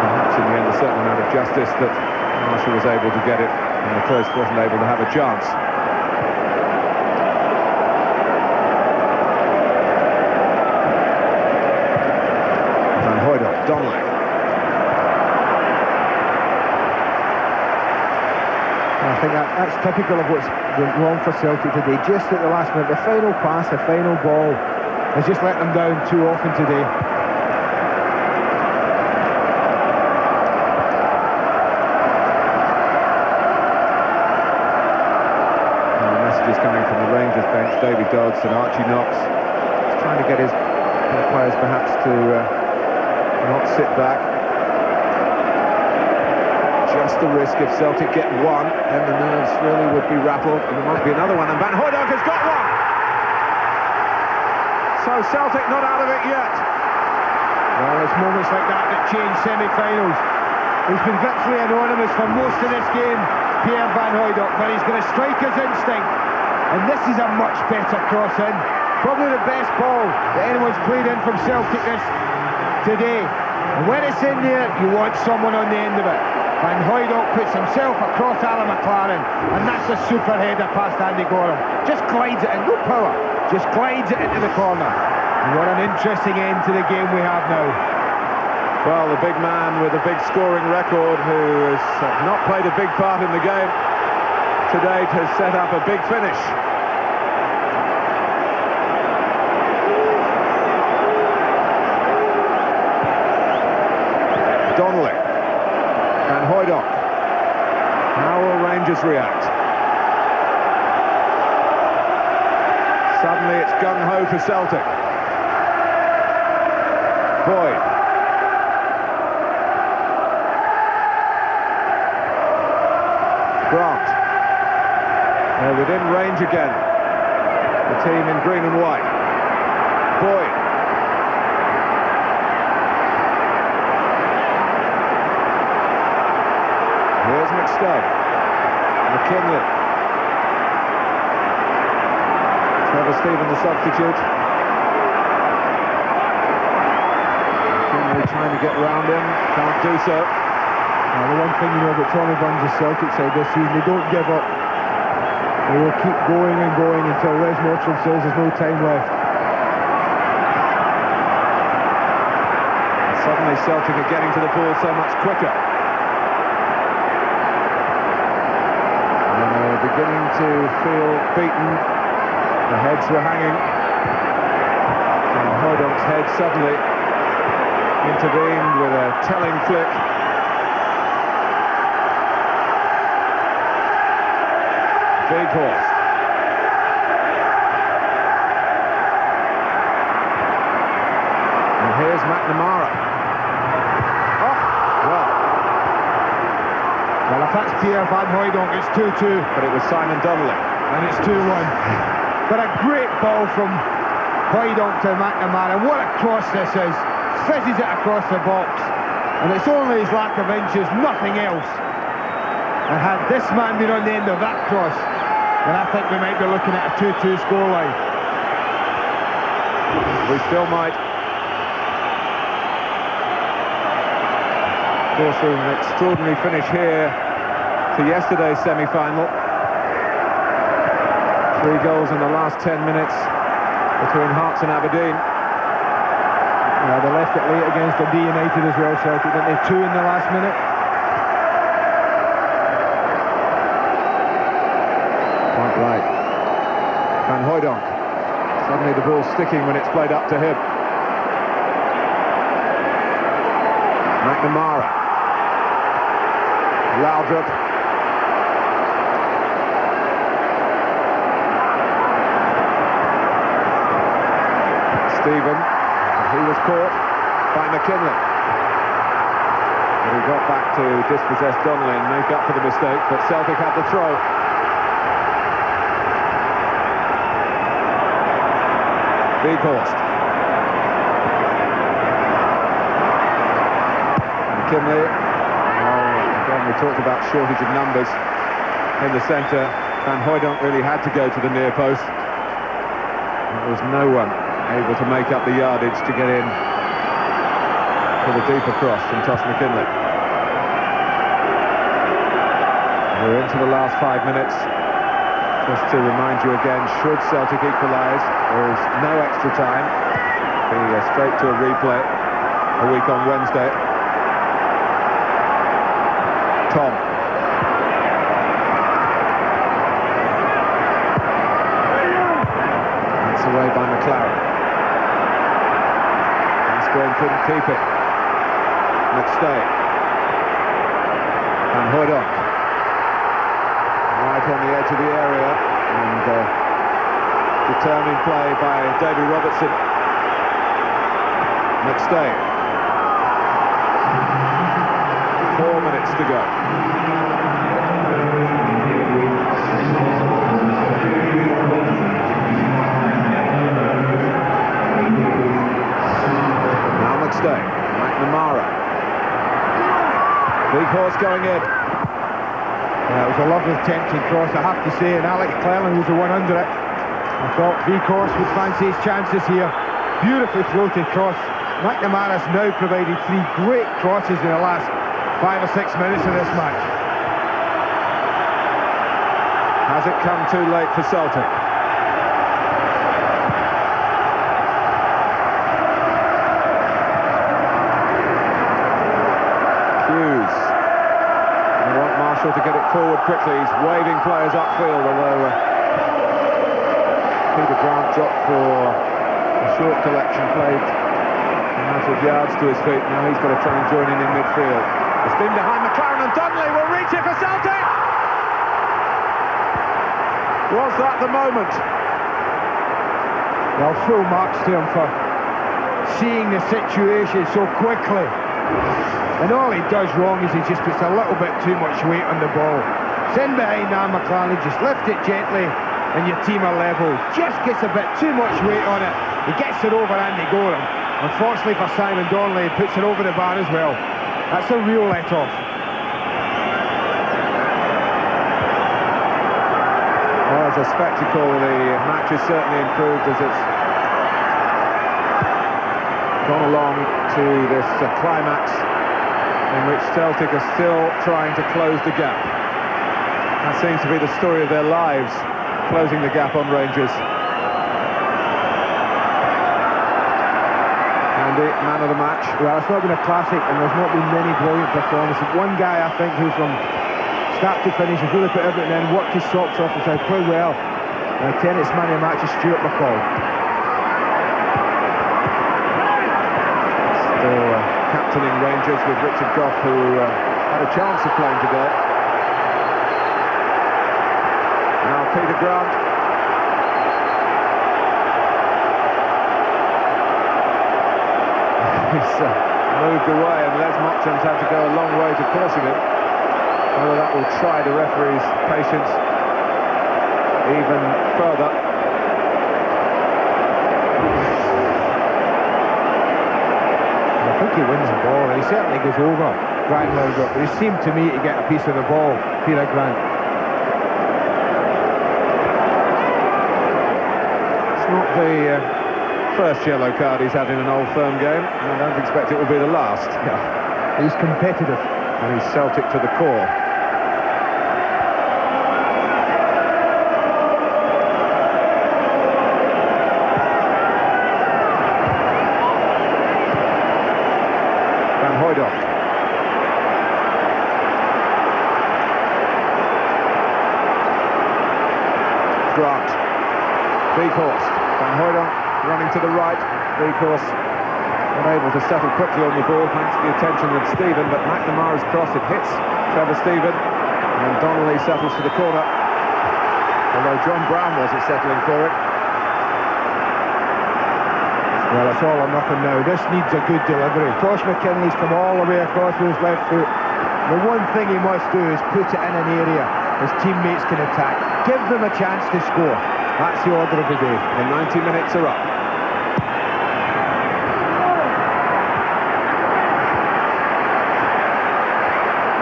A: perhaps in the end a certain amount of justice that Marshall was able to get it and the Close wasn't able to have a chance. Donnelly.
B: I think that's typical of what's went wrong for Celtic today. Just at the last minute, the final pass, the final ball has just let them down too often today.
A: coming from the Rangers bench, Davy Dodds and Archie Knox. He's trying to get his players perhaps to not sit back. Just the risk if Celtic get one, then the nerves really would be rattled, and there might be another one, and Van Hooijdonk has got one! So Celtic not out of it yet.
B: Well, it's moments like that that change semi-finals. He's been virtually anonymous for most of this game, Pierre Van Hooijdonk, but he's got a striker's instinct, and this is a much better cross in. Probably the best ball that anyone's played in from Celtic today. And when it's in there, you want someone on the end of it. Van Hooijdonk puts himself across Alan McLaren, and that's a super header past Andy Gorham. Just glides it in, no power, just glides it into the corner. And what an interesting end to the game we have now.
A: Well, the big man with a big scoring record, who has not played a big part in the game to date, has set up a big finish. Donnelly. Van Hooijdonk. How will Rangers react? Suddenly it's gung-ho for Celtic. Boyd. Grant. They're within range again. The team in green and white. Boyd. Here's McStubb. McKinley. Trevor Stephen, the substitute. McKinley trying to get round him, can't do so.
B: Now, the one thing you know about Tommy Burns' the Celtic side this season, they don't give up. They will keep going and going until Les Mottram says there's no time left.
A: And suddenly Celtic are getting to the ball so much quicker. Beginning to feel beaten. The heads were hanging. And Hooijdonk's head suddenly intervened with a telling flick. Weghorst. And here's McNamara. Oh, well.
B: Well, if that's Pierre Van Hooijdonk, it's 2-2.
A: But it was Simon Donnelly.
B: And it's 2-1. But a great ball from Hooijdonk to McNamara. What a cross this is. Fizzes it across the box. And it's only his lack of inches, nothing else. And had this man been on the end of that cross, then I think we might be looking at a 2-2 scoreline.
A: We still might. Of course, an extraordinary finish here to yesterday's semi-final. 3 goals in the last 10 minutes between Hearts and Aberdeen.
B: Yeah, they left it late against Dundee United as well, Celtic, didn't they? 2 in the last minute.
A: Quite right. Van Hooijdonk. Suddenly the ball's sticking when it's played up to him. McNamara. Laudrup. Stephen. He was caught by McKinley. But he got back to dispossess Donnelly and make up for the mistake, but Celtic had the throw. Weghorst. McKinley. Again, we talked about shortage of numbers in the centre. Van Hooijdonk really had to go to the near post. There was no one able to make up the yardage to get in for the deeper cross from Tosh McKinley. We're into the last 5 minutes. Just to remind you again, should Celtic equalise, there is no extra time. Be straight to a replay a week on Wednesday. Tom. That's away by McLaren. Gascoigne couldn't keep it. McStay. Van Hooijdonk. Right on the edge of the area. And determined play by Davy Robertson. McStay. 4 minutes to go. Now McStay. McNamara. Big horse going in.
B: Yeah, it was a lovely tempting cross, I have to say, and Alex Cleland was the one under it. I thought Vikhorst would fancy his chances here. Beautifully floated cross. McNamara's now provided 3 great crosses in the last 5 or 6 minutes of this match.
A: Has it come too late for Celtic? Hughes. They want Marshall to get it forward quickly. He's waving players upfield, although Peter Grant dropped for a short collection, played a matter of yards to his feet. Now he's got to try and join in midfield. The spin behind McLaren, and Donnelly will reach it for Celtic! Was that the moment?
B: Well, full marks to him for seeing the situation so quickly. And all he does wrong is he just puts a little bit too much weight on the ball. It's in behind now, McLaren, just lift it gently and your team are level. Just gets a bit too much weight on it. He gets it over Andy Gore. Unfortunately for Simon Donnelly, he puts it over the bar as well. That's a real let-off.
A: Well, as a spectacle, the match has certainly improved as it's gone along to this climax in which Celtic are still trying to close the gap. That seems to be the story of their lives, closing the gap on Rangers. Andy, man of the match.
B: Well, it's not been a classic and there's not been many brilliant performances. One guy, I think, who from start to finish has really put everything in, worked his socks off and said, play well. And tennis man of the match is Stuart McCall.
A: Still captaining Rangers with Richard Gough, who had a chance of playing today. Now Peter Grant. He's moved away, and Les Mottram's had to go a long way to caution him. Whether that will try the referee's patience even further.
B: I think he wins the ball, and he certainly goes over Grant Laudrup, but he seemed to me to get a piece of the ball, Peter Grant.
A: It's not the first yellow card he's had in an Old Firm game, and I don't expect it will be the last.
B: Yeah. He's competitive.
A: And he's Celtic to the core. Grant, Vikhorst, Van Hooydonk running to the right. Vikhorst unable to settle quickly on the ball thanks to the attention of Stephen, but McNamara's cross, it hits Trevor Stephen, and Donnelly settles to the corner, although John Brown wasn't settling for it.
B: Well, it's all or nothing now. This needs a good delivery. Tosh McKinley's come all the way across with his left foot. The one thing he must do is put it in an area his teammates can attack. Give them a chance to score. That's the order of the day.
A: The 90 minutes are up.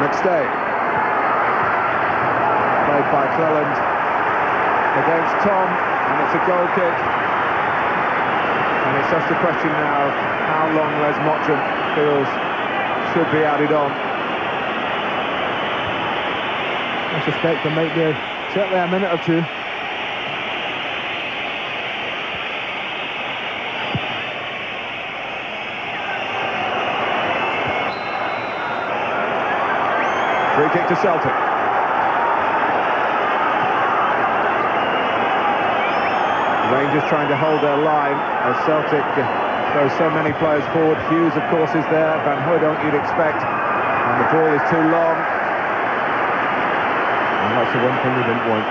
A: McStay. Played by Cleland against Tom, and it's a goal kick. And it's just a question now how long Les Mottram feels should be added on.
B: I suspect there might be certainly a minute or two.
A: Free kick to Celtic. Rangers trying to hold their line as Celtic throw so many players forward. Hughes, of course, is there. Van Hooydonk, you'd expect. And the ball is too long.
B: And that's the one thing we didn't want.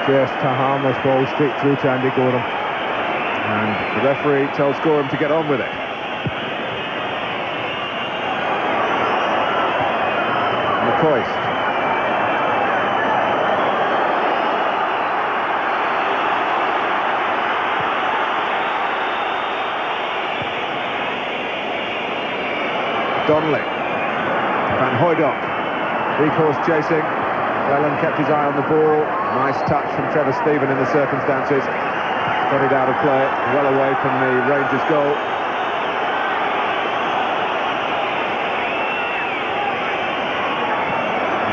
B: Just a harmless ball straight through to Andy Gorham.
A: And the referee tells Gorham to get on with it. McCoist. Donnelly. Van Hooijdonk. Recourse chasing. Whelan kept his eye on the ball. Nice touch from Trevor Stephen in the circumstances. Got it out of play, well away from the Rangers goal.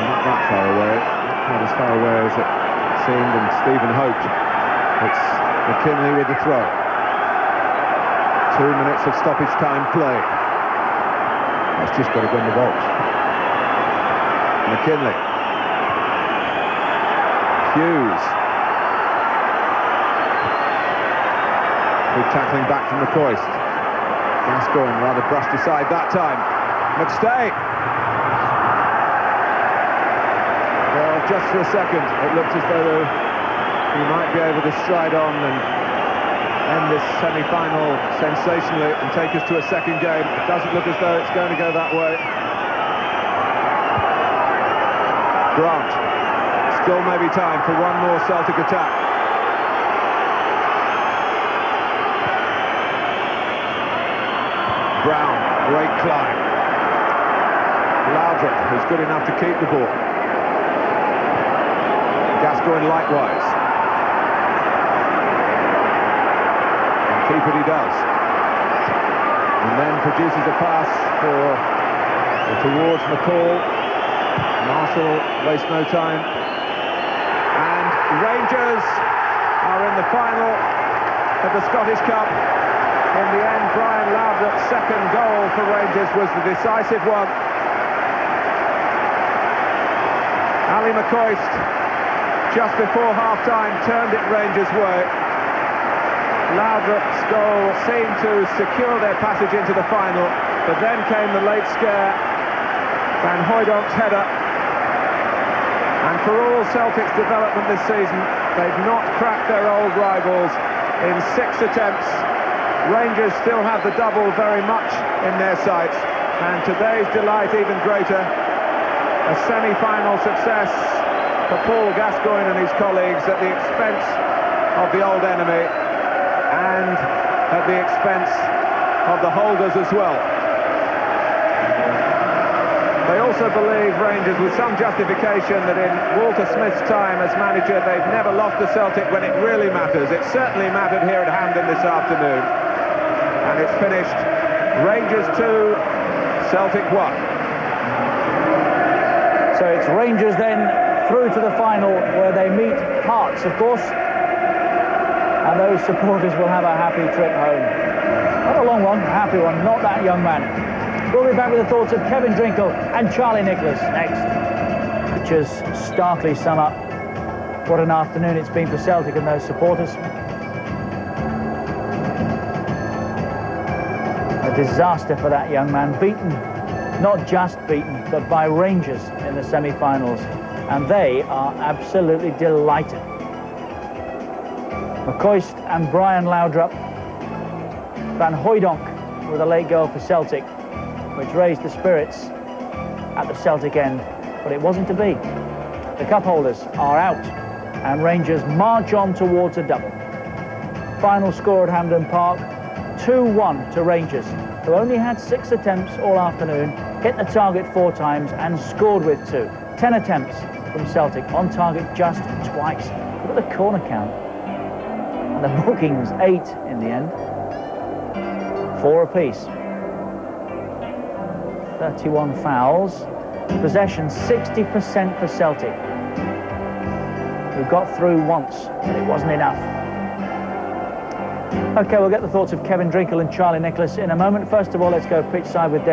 A: Not that far away. Not as far away as it seemed and Stephen hoped. It's McKinley with the throw. 2 minutes of stoppage time play. That's just got to go in the box. McKinley. Hughes. Good tackling back from McCoist. Gascoigne rather brushed aside that time. McStay. Well, just for a second, it looked as though he might be able to stride on and end this semi-final sensationally and take us to a second game. It doesn't look as though it's going to go that way. Grant. Still maybe time for one more Celtic attack. Brown, great climb. Laudrup, who's good enough to keep the ball. Gascoigne likewise. And keep it he does. And then produces a pass towards McCall. Marshall wastes no time. And Rangers are in the final of the Scottish Cup. In the end, Brian Laudrup's second goal for Rangers was the decisive one. Ali McCoist, just before half-time, turned it Rangers' way. Laudrup's goal seemed to secure their passage into the final, but then came the late scare. Van Hooijdonk's header. And for all Celtic's development this season, they've not cracked their old rivals in 6 attempts. Rangers still have the double very much in their sights, and today's delight even greater. A semi-final success for Paul Gascoigne and his colleagues at the expense of the old enemy and at the expense of the holders as well. They also believe, Rangers, with some justification, that in Walter Smith's time as manager they've never lost to Celtic when it really matters. It certainly mattered here at Hampden this afternoon. And it's finished Rangers 2, Celtic 1.
C: So it's Rangers then through to the final, where they meet Hearts, of course. And those supporters will have a happy trip home. Not a long one, a happy one, not that young man. We'll be back with the thoughts of Kevin Drinkle and Charlie Nicholas next. Pictures starkly sum up what an afternoon it's been for Celtic and those supporters. A disaster for that young man, beaten, not just beaten, but by Rangers in the semi-finals, and they are absolutely delighted. McCoist and Brian Laudrup, Van Hooijdonk with a late goal for Celtic, which raised the spirits at the Celtic end, but it wasn't to be. The cup holders are out, and Rangers march on towards a double. Final score at Hampden Park, 2-1 to Rangers, who only had 6 attempts all afternoon, hit the target 4 times and scored with 2. 10 attempts from Celtic, on target just twice. Look at the corner count. And the bookings, 8 in the end. 4 apiece. 31 fouls. Possession 60% for Celtic, who got through once, but it wasn't enough. OK, we'll get the thoughts of Kevin Drinkle and Charlie Nicholas in a moment. First of all, let's go pitch side with Dave.